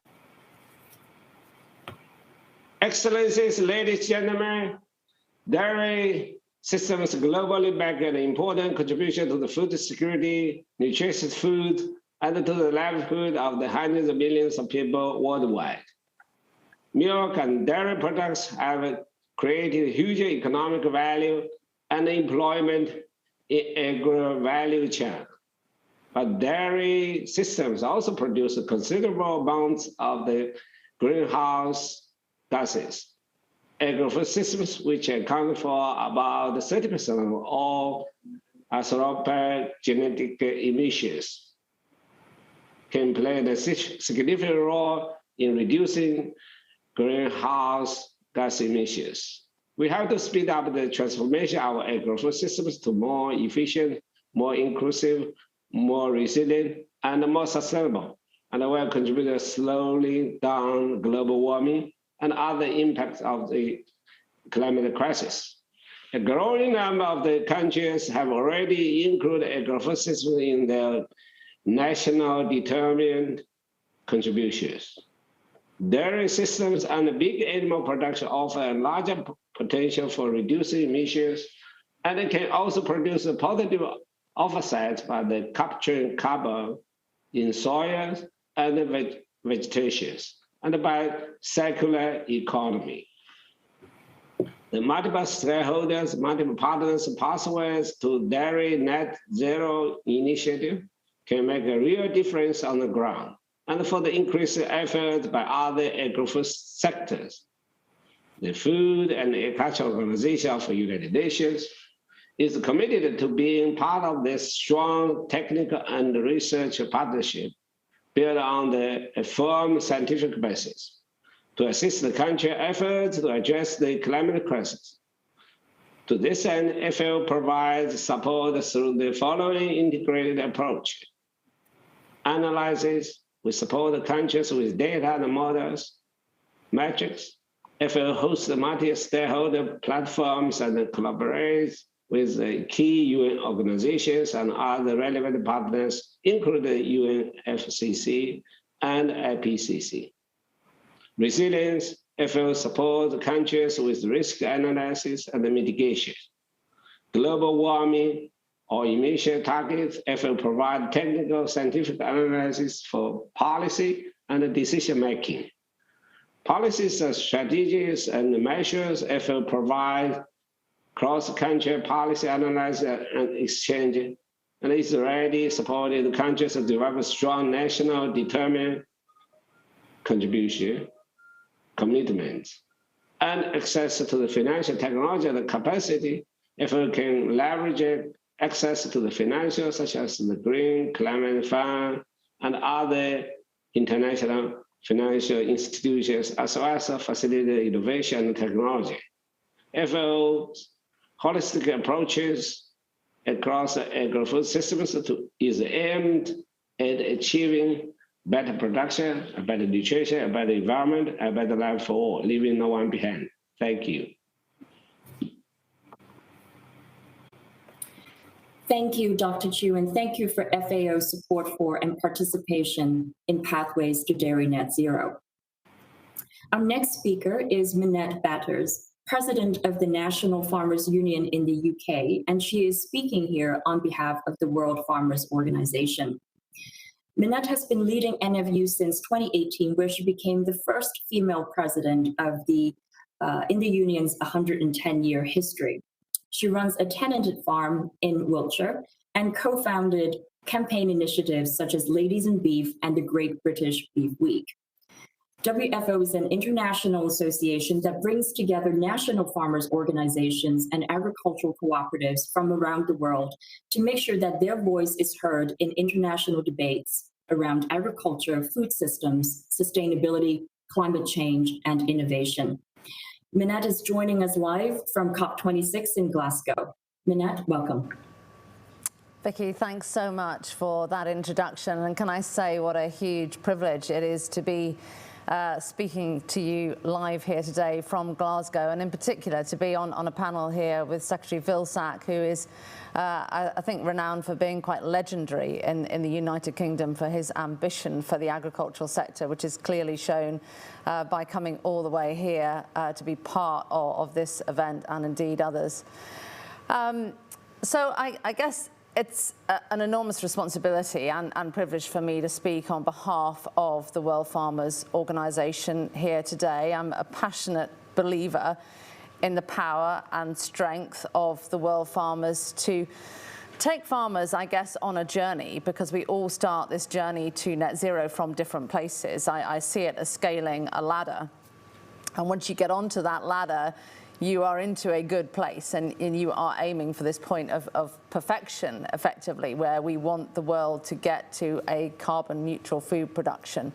Excellencies, ladies and gentlemen, dairy systems globally make an important contribution to the food security, nutritious food, and to the livelihood of the hundreds of millions of people worldwide. Milk and dairy products have created huge economic value and employment in agro-value chain. But dairy systems also produce considerable amounts of the greenhouse gases. Agro-food systems, which account for about 30% of all anthropogenic emissions, can play a significant role in reducing greenhouse gas emissions. We have to speed up the transformation of our agro-food systems to more efficient, more inclusive, more resilient, and more sustainable, and will contribute to slowing down global warming and other impacts of the climate crisis. A growing number of the countries have already included agro-food systems in their national determined contributions. Dairy systems and big animal production offer a larger potential for reducing emissions, and it can also produce a positive offset by the capturing carbon in soils and vegetation, and by circular economy. The multiple stakeholders, multiple partners, pathways to dairy net zero initiative can make a real difference on the ground, and for the increased effort by other agro-food sectors. The Food and Agriculture Organization of the United Nations is committed to being part of this strong technical and research partnership built on a firm scientific basis to assist the country's efforts to address the climate crisis. To this end, FAO provides support through the following integrated approach. Analysis, we support the countries with data and models. Metrics, FAO hosts the multi-stakeholder platforms and collaborates with the key UN organizations and other relevant partners, including UNFCCC and IPCC. Resilience, FAO supports countries with risk analysis and mitigation. Global warming or emission targets, FAO provides technical scientific analysis for policy and decision-making. Policies, strategies, and measures, FAO provides cross-country policy analysis and exchange, and is already supported countries to develop strong national determined contribution, commitments, and access to the financial technology and capacity. FAO can leverage access to the financial, such as the Green Climate Fund and other international financial institutions, as well as facilitate innovation and technology. FAO's holistic approaches across agro-food systems is aimed at achieving better production, a better nutrition, a better environment, a better life for all, leaving no one behind. Thank you. Thank you, Dr. Chiu, and thank you for FAO's support for and participation in Pathways to Dairy Net Zero. Our next speaker is Minette Batters, President of the National Farmers Union in the UK, and she is speaking here on behalf of the World Farmers Organization. Minette has been leading NFU since 2018, where she became the first female president of in the union's 110-year history. She runs a tenanted farm in Wiltshire and co-founded campaign initiatives such as Ladies in Beef and the Great British Beef Week. WFO is an international association that brings together national farmers organizations and agricultural cooperatives from around the world to make sure that their voice is heard in international debates around agriculture, food systems, sustainability, climate change, and innovation. Minette is joining us live from COP26 in Glasgow. Minette, welcome. Vicky, thanks so much for that introduction. And can I say what a huge privilege it is to be speaking to you live here today from Glasgow, and in particular to be on a panel here with Secretary Vilsack, who is, I think, renowned for being quite legendary in the United Kingdom for his ambition for the agricultural sector, which is clearly shown by coming all the way here to be part of this event and indeed others. So I guess it's an enormous responsibility and privilege for me to speak on behalf of the World Farmers Organization here today. I'm a passionate believer in the power and strength of the world farmers to take farmers, I guess, on a journey, because we all start this journey to net zero from different places. I see it as scaling a ladder. And once you get onto that ladder, you are into a good place, and you are aiming for this point of perfection, effectively, where we want the world to get to a carbon neutral food production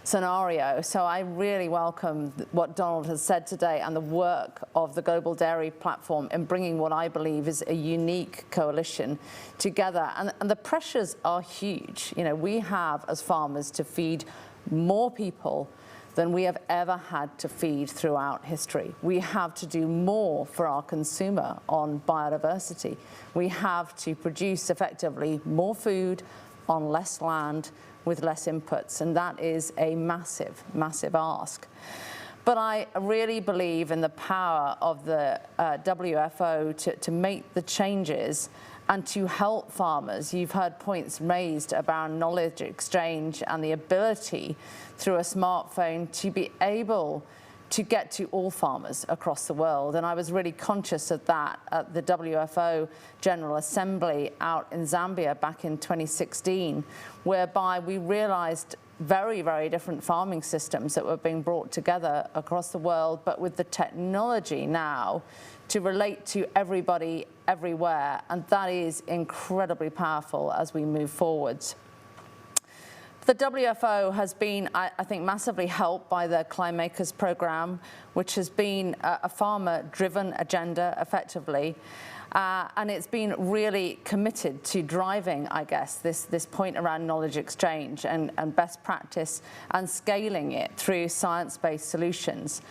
scenario. So I really welcome what Donald has said today and the work of the Global Dairy Platform in bringing what I believe is a unique coalition together. And the pressures are huge. You know, we have, as farmers, to feed more people than we have ever had to feed throughout history. We have to do more for our consumer on biodiversity. We have to produce effectively more food on less land with less inputs, and that is a massive, massive ask. But I really believe in the power of the WFO to make the changes and to help farmers. You've heard points raised about knowledge exchange and the ability through a smartphone to be able to get to all farmers across the world. And I was really conscious of that at the WFO General Assembly out in Zambia back in 2016, whereby we realized very, very different farming systems that were being brought together across the world, but with the technology now to relate to everybody, everywhere. And that is incredibly powerful as we move forwards. The WFO has been, I think, massively helped by the Climakers program, which has been a farmer-driven agenda, effectively. And it's been really committed to driving, I guess, this point around knowledge exchange and best practice and scaling it through science-based solutions.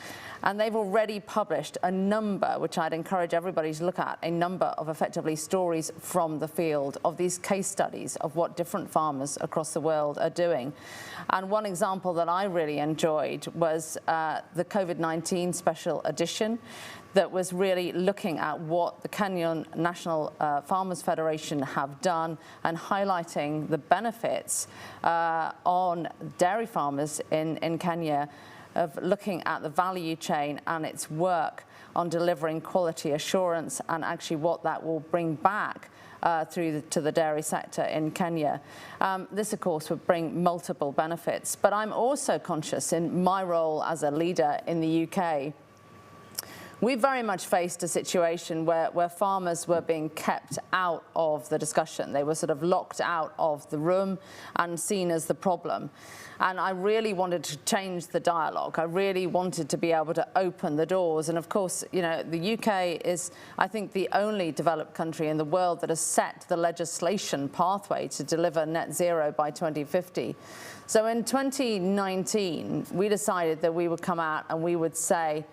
And they've already published a number, which I'd encourage everybody to look at, a number of effectively stories from the field of these case studies of what different farmers across the world are doing. And one example that I really enjoyed was the COVID-19 special edition that was really looking at what the Kenyan National Farmers Federation have done and highlighting the benefits on dairy farmers in Kenya of looking at the value chain and its work on delivering quality assurance and actually what that will bring back to the dairy sector in Kenya. This, of course, would bring multiple benefits. But I'm also conscious in my role as a leader in the UK, we very much faced a situation where farmers were being kept out of the discussion. They were sort of locked out of the room and seen as the problem. And I really wanted to change the dialogue. I really wanted to be able to open the doors. And of course, you know, the UK is, I think, the only developed country in the world that has set the legislation pathway to deliver net zero by 2050. So in 2019, we decided that we would come out and we would say,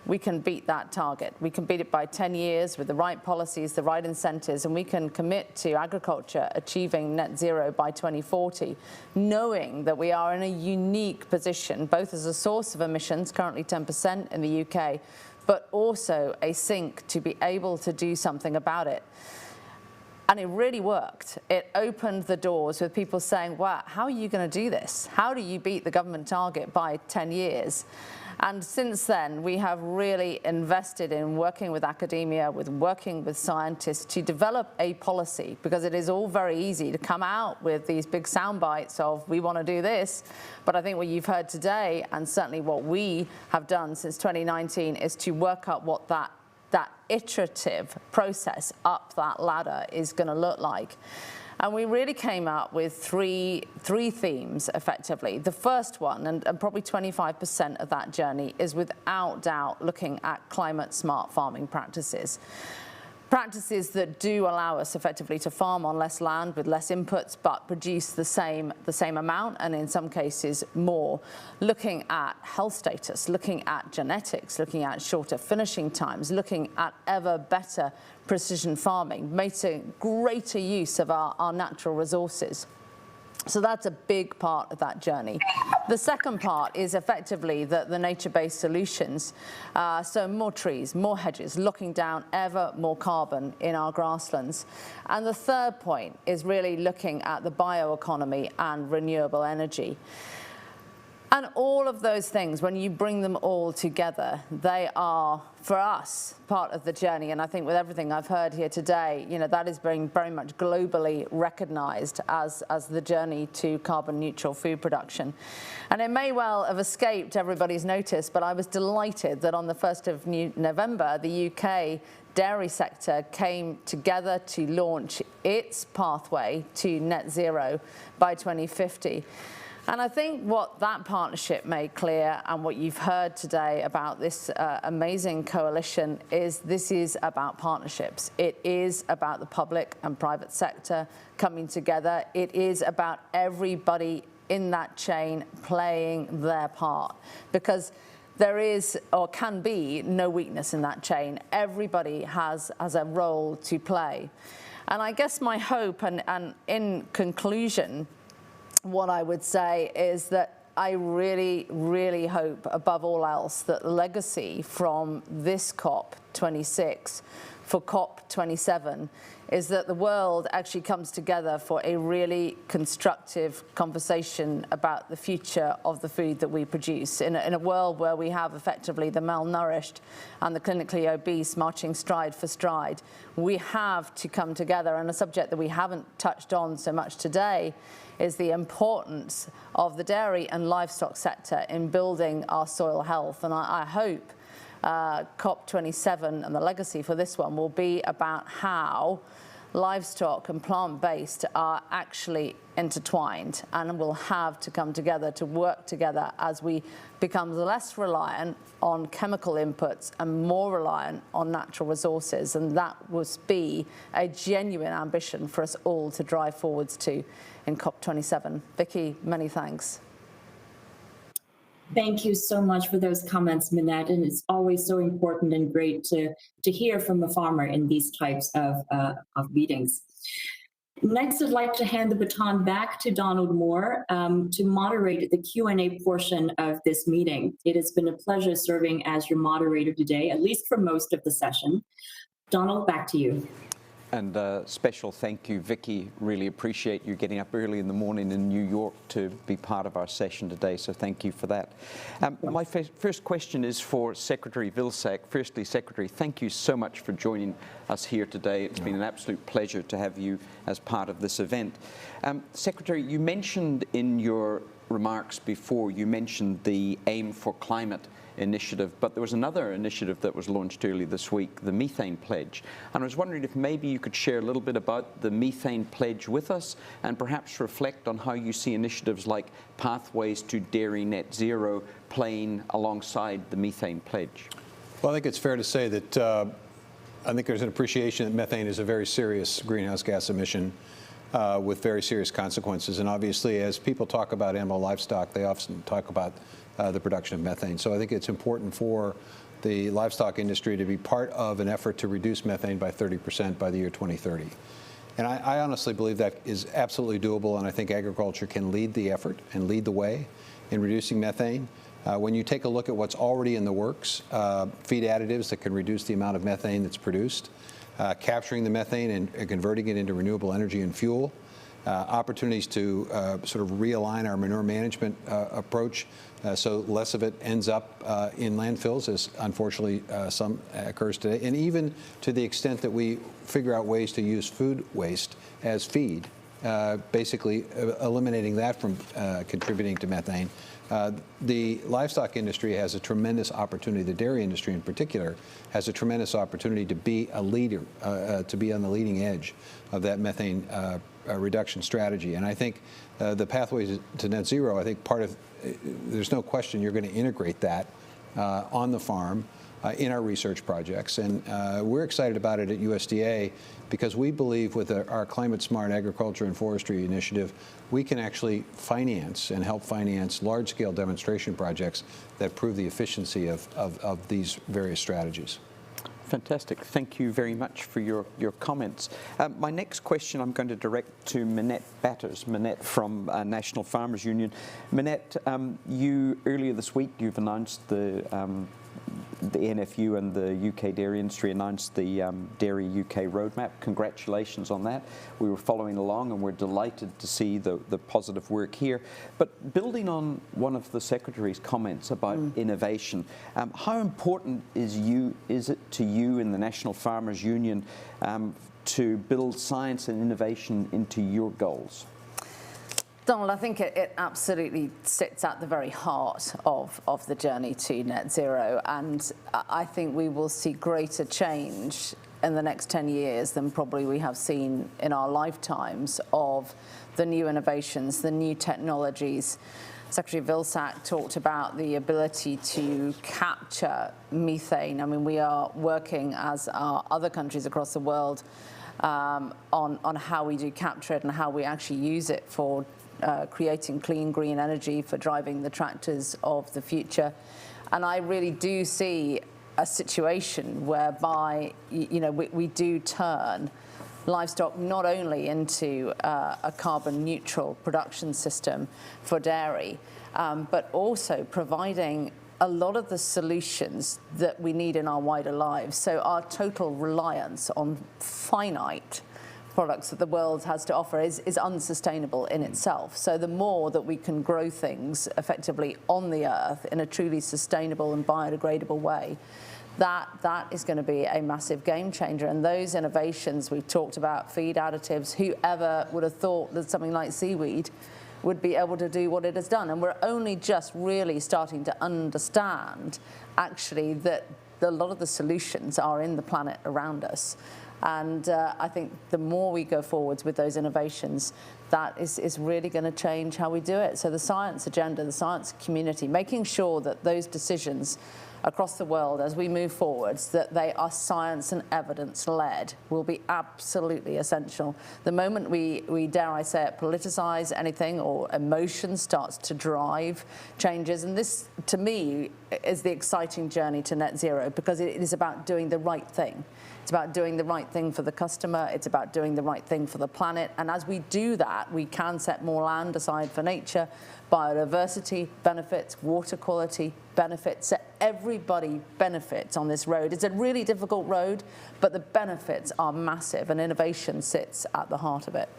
we can beat that target. We can beat it by 10 years with the right policies, the right incentives, and we can commit to agriculture achieving net zero by 2040, knowing that we are in a unique position, both as a source of emissions, currently 10% in the UK, but also a sink to be able to do something about it. And it really worked. It opened the doors with people saying, wow, how are you going to do this? How do you beat the government target by 10 years? And since then, we have really invested in working with academia, working with scientists to develop a policy, because it is all very easy to come out with these big sound bites of, we want to do this. But I think what you've heard today, and certainly what we have done since 2019, is to work up what that iterative process up that ladder is going to look like. And we really came up with three themes, effectively. The first one, and probably 25% of that journey, is without doubt looking at climate-smart farming practices. practices that do allow us effectively to farm on less land with less inputs but produce the same amount, and in some cases more. Looking at health status, looking at genetics, looking at shorter finishing times, looking at ever better precision farming, making greater use of our natural resources. So that's a big part of that journey. The second part is effectively the nature-based solutions. So more trees, more hedges, locking down ever more carbon in our grasslands. And the third point is really looking at the bioeconomy and renewable energy. And all of those things, when you bring them all together, they are, for us, part of the journey. And I think with everything I've heard here today, you know, that is being very much globally recognized as the journey to carbon neutral food production. And it may well have escaped everybody's notice, but I was delighted that on the 1st of November, the UK dairy sector came together to launch its pathway to net zero by 2050. And I think what that partnership made clear, and what you've heard today about this amazing coalition, is this is about partnerships. It is about the public and private sector coming together. It is about everybody in that chain playing their part, because there is, or can be, no weakness in that chain. Everybody has a role to play. And I guess my hope, and in conclusion, what I would say is that I really, really hope, above all else, that the legacy from this COP26 for COP27 is that the world actually comes together for a really constructive conversation about the future of the food that we produce. In a world where we have effectively the malnourished and the clinically obese marching stride for stride, we have to come together. And a subject that we haven't touched on so much today is the importance of the dairy and livestock sector in building our soil health. And I hope COP27 and the legacy for this one will be about how livestock and plant-based are actually intertwined, and will have to come together to work together as we become less reliant on chemical inputs and more reliant on natural resources. And that will be a genuine ambition for us all to drive forwards to in COP27. Vicky, many thanks. Thank you so much for those comments, Minette. And it's always so important and great to hear from a farmer in these types of meetings. Next, I'd like to hand the baton back to Donald Moore to moderate the Q&A portion of this meeting. It has been a pleasure serving as your moderator today, at least for most of the session. Donald, back to you. And a special thank you, Vicky. Really appreciate you getting up early in the morning in New York to be part of our session today, so thank you for that. My first question is for Secretary Vilsack. Firstly, Secretary, thank you so much for joining us here today. It's been an absolute pleasure to have you as part of this event. Secretary, you mentioned in your remarks before, you mentioned the Aim for Climate initiative, but there was another initiative that was launched earlier this week, the Methane Pledge. And I was wondering if maybe you could share a little bit about the Methane Pledge with us, and perhaps reflect on how you see initiatives like Pathways to Dairy Net Zero playing alongside the Methane Pledge. Well, I think it's fair to say that I think there's an appreciation that methane is a very serious greenhouse gas emission with very serious consequences. And obviously, as people talk about animal livestock, they often talk about the production of methane. So I think it's important for the livestock industry to be part of an effort to reduce methane by 30% by the year 2030. And I honestly believe that is absolutely doable, and I think agriculture can lead the effort and lead the way in reducing methane. When you take a look at what's already in the works, feed additives that can reduce the amount of methane that's produced, capturing the methane and converting it into renewable energy and fuel, opportunities to sort of realign our manure management approach so less of it ends up in landfills, as unfortunately some occurs today, and even to the extent that we figure out ways to use food waste as feed, basically eliminating that from contributing to methane. The livestock industry has a tremendous opportunity, the dairy industry in particular, has a tremendous opportunity to be a leader, to be on the leading edge of that methane reduction strategy. And I think the pathways to net zero, I think part of, there's no question you're going to integrate that on the farm in our research projects. And we're excited about it at USDA because we believe with our Climate Smart Agriculture and Forestry initiative, we can actually finance and help finance large-scale demonstration projects that prove the efficiency of these various strategies. Fantastic. Thank you very much for your comments. My next question I'm going to direct to Minette Batters. Minette from National Farmers Union. Minette, you earlier this week you've announced the NFU and the UK dairy industry announced the Dairy UK roadmap. Congratulations on that. We were following along and we're delighted to see the positive work here. But building on one of the Secretary's comments about innovation, how important is it to you in the National Farmers Union to build science and innovation into your goals? Donald, I think it absolutely sits at the very heart of the journey to net zero, and I think we will see greater change in the next 10 years than probably we have seen in our lifetimes of the new innovations, the new technologies. Secretary Vilsack talked about the ability to capture methane. I mean, we are working, as are other countries across the world, on how we do capture it and how we actually use it for creating clean green energy, for driving the tractors of the future. And I really do see a situation whereby we do turn livestock not only into a carbon neutral production system for dairy, but also providing a lot of the solutions that we need in our wider lives. So our total reliance on finite products that the world has to offer is unsustainable in itself. So the more that we can grow things effectively on the earth in a truly sustainable and biodegradable way, that is going to be a massive game changer. And those innovations we've talked about, feed additives, whoever would have thought that something like seaweed would be able to do what it has done. And we're only just really starting to understand actually that a lot of the solutions are in the planet around us. And I think the more we go forwards with those innovations, that is really going to change how we do it. So the science agenda, the science community, making sure that those decisions across the world as we move forwards, that they are science and evidence led, will be absolutely essential. The moment we dare I say it, politicize anything or emotion starts to drive changes, and this to me is the exciting journey to net zero, because it is about doing the right thing. It's about doing the right thing for the customer, it's about doing the right thing for the planet, and as we do that, we can set more land aside for nature, biodiversity benefits, water quality benefits, so everybody benefits on this road. It's a really difficult road, but the benefits are massive, and innovation sits at the heart of it.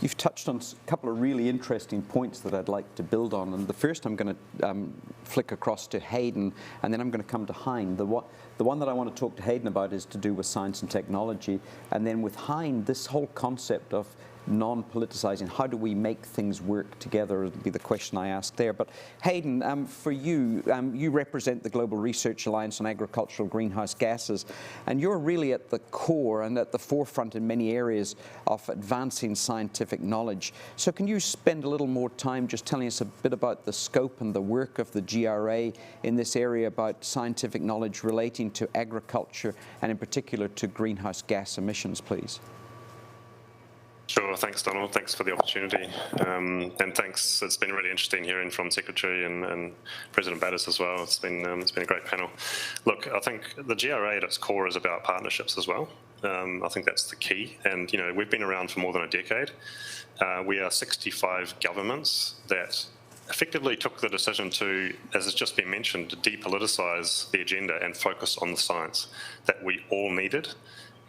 You've touched on a couple of really interesting points that I'd like to build on, and the first I'm going to flick across to Hayden, and then I'm going to come to Hein. The one that I want to talk to Hayden about is to do with science and technology, and then with Hein, this whole concept of non-politicizing, how do we make things work together, would be the question I asked there. But Hayden, for you, you represent the Global Research Alliance on Agricultural Greenhouse Gases, and you're really at the core and at the forefront in many areas of advancing scientific knowledge. So can you spend a little more time just telling us a bit about the scope and the work of the GRA in this area about scientific knowledge relating to agriculture and in particular to greenhouse gas emissions, please? Sure, thanks Donald, thanks for the opportunity, and thanks, it's been really interesting hearing from Secretary and President Batters as well. It's been a great panel. Look, I think the GRA at its core is about partnerships as well. I think that's the key, and we've been around for more than a decade. We are 65 governments that effectively took the decision to, as has just been mentioned, to depoliticize the agenda and focus on the science that we all needed,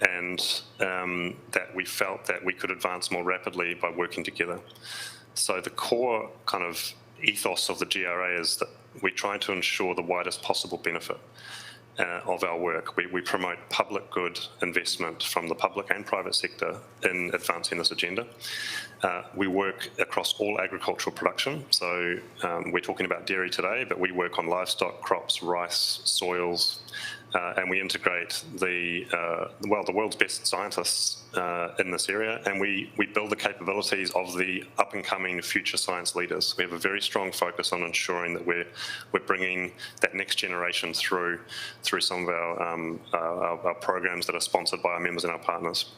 and that we felt that we could advance more rapidly by working together. So the core kind of ethos of the GRA is that we try to ensure the widest possible benefit of our work. We promote public good investment from the public and private sector in advancing this agenda. We work across all agricultural production, so we're talking about dairy today, but we work on livestock, crops, rice, soils, and we integrate the world's best scientists in this area, and we build the capabilities of the up-and-coming future science leaders. We have a very strong focus on ensuring that we're bringing that next generation through some of our programs that are sponsored by our members and our partners.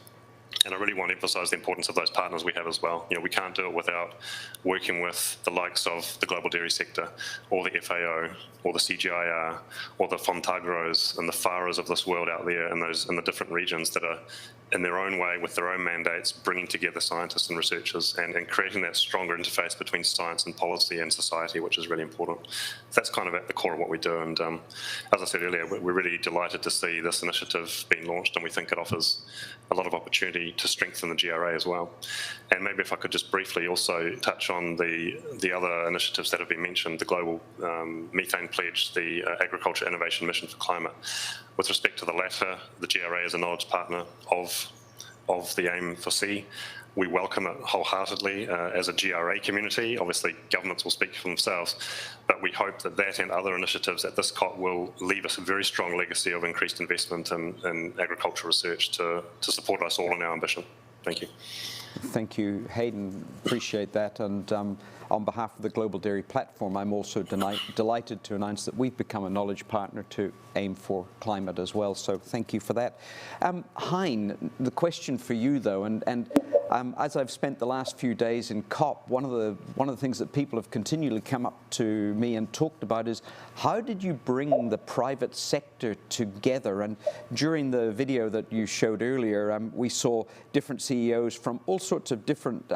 And I really want to emphasize the importance of those partners we have as well. We can't do it without working with the likes of the global dairy sector, or the FAO, or the CGIAR, or the Fontagros and the FARAs of this world out there in the different regions that are, in their own way, with their own mandates, bringing together scientists and researchers and creating that stronger interface between science and policy and society, which is really important. That's kind of at the core of what we do. And as I said earlier, we're really delighted to see this initiative being launched, and we think it offers a lot of opportunity to strengthen the GRA as well. And maybe if I could just briefly also touch on the other initiatives that have been mentioned, the Global Methane Pledge, the Agriculture Innovation Mission for Climate. With respect to the latter, the GRA is a knowledge partner of the AIM for C. We welcome it wholeheartedly as a GRA community. Obviously, governments will speak for themselves, but we hope that and other initiatives at this COP will leave us a very strong legacy of increased investment in agricultural research to support us all in our ambition. Thank you. Thank you, Hayden. Appreciate that. And on behalf of the Global Dairy Platform, I'm also delighted to announce that we've become a knowledge partner to AIM for Climate as well. So thank you for that. Hein, the question for you, though, and as I've spent the last few days in COP, one of the things that people have continually come up to me and talked about is, how did you bring the private sector together? And during the video that you showed earlier, we saw different CEOs from all sorts of different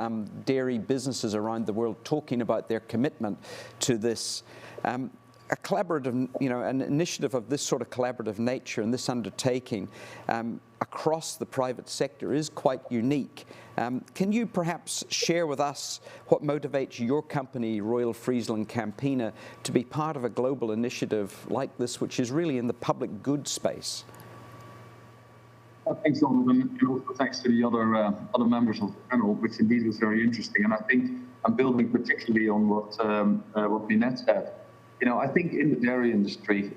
dairy businesses around the world talking about their commitment to this. A collaborative, an initiative of this sort of collaborative nature and this undertaking across the private sector is quite unique. Can you perhaps share with us what motivates your company, Royal Friesland Campina, to be part of a global initiative like this, which is really in the public good space? Thanks, Donovan, and also thanks to the other members of the panel, which indeed was very interesting. And I think I'm building particularly on what Minette said. I think in the dairy industry,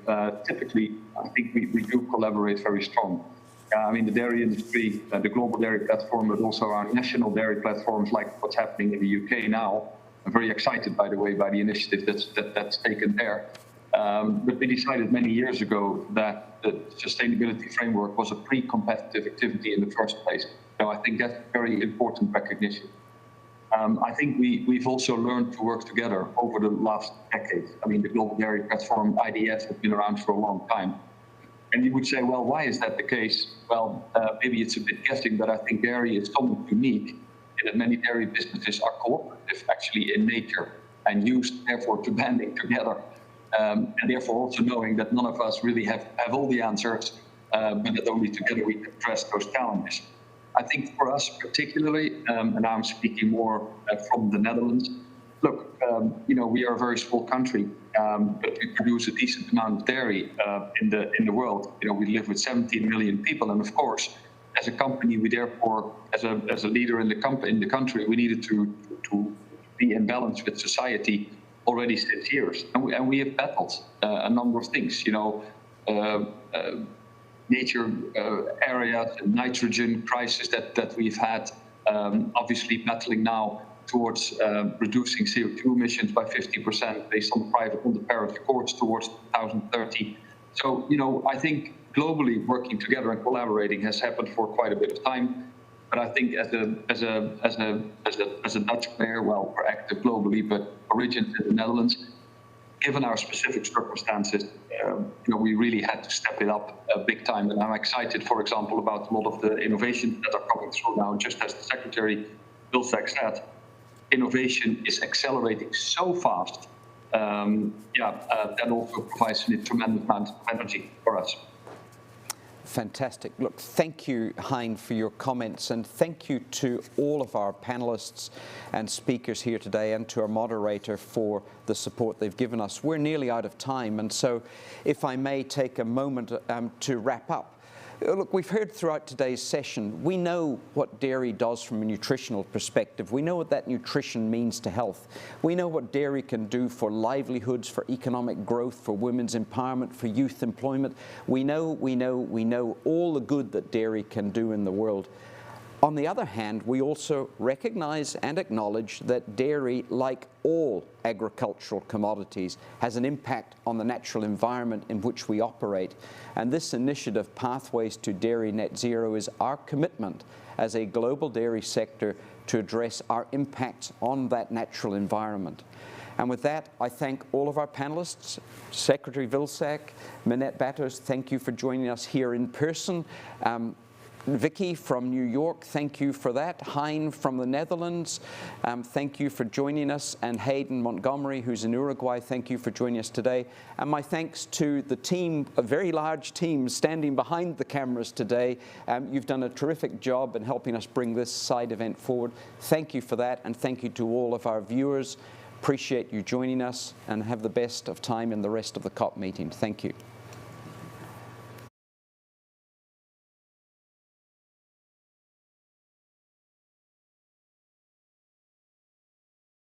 typically, I think we do collaborate very strong. The dairy industry, the Global Dairy Platform, but also our national dairy platforms, like what's happening in the UK now. I'm very excited, by the way, by the initiative that's taken there. But we decided many years ago that the sustainability framework was a pre-competitive activity in the first place. I think that's very important recognition. I think we've also learned to work together over the last decade. The Global Dairy Platform, IDF, has been around for a long time. And you would say, well, why is that the case? Well, maybe it's a bit guessing, but I think dairy is somewhat unique in that many dairy businesses are cooperative, actually, in nature, and used, therefore, to banding together. And therefore, also knowing that none of us really have all the answers, but that only together we can address those challenges. I think for us particularly, and I'm speaking more from the Netherlands, look, we are a very small country, but we produce a decent amount of dairy in the world. We live with 17 million people, and of course, as a company, we therefore, as a leader in the country, we needed to be in balance with society already since years, and we have battled a number of things. Nature areas, nitrogen crisis that we've had, obviously battling now towards reducing CO2 emissions by 50% based on the Paris Accords towards 2030. So, I think globally working together and collaborating has happened for quite a bit of time. But I think as a Dutch player, well, we're active globally, but origins in the Netherlands, given our specific circumstances, we really had to step it up big time. And I'm excited, for example, about a lot of the innovations that are coming through now. Just as the Secretary Vilsack said, innovation is accelerating so fast. That also provides a tremendous amount of energy for us. Fantastic. Look, thank you, Hein, for your comments, and thank you to all of our panelists and speakers here today, and to our moderator for the support they've given us. We're nearly out of time, and so if I may take a moment to wrap up. Look, we've heard throughout today's session, we know what dairy does from a nutritional perspective. We know what that nutrition means to health. We know what dairy can do for livelihoods, for economic growth, for women's empowerment, for youth employment. We know all the good that dairy can do in the world. On the other hand, we also recognize and acknowledge that dairy, like all agricultural commodities, has an impact on the natural environment in which we operate. And this initiative, Pathways to Dairy Net Zero, is our commitment as a global dairy sector to address our impacts on that natural environment. And with that, I thank all of our panelists. Secretary Vilsack, Minette Batos, thank you for joining us here in person. Vicky from New York, thank you for that. Hein from the Netherlands, thank you for joining us. And Hayden Montgomery, who's in Uruguay, thank you for joining us today. And my thanks to the team, a very large team standing behind the cameras today. You've done a terrific job in helping us bring this side event forward. Thank you for that, and thank you to all of our viewers. Appreciate you joining us, and have the best of time in the rest of the COP meeting. Thank you.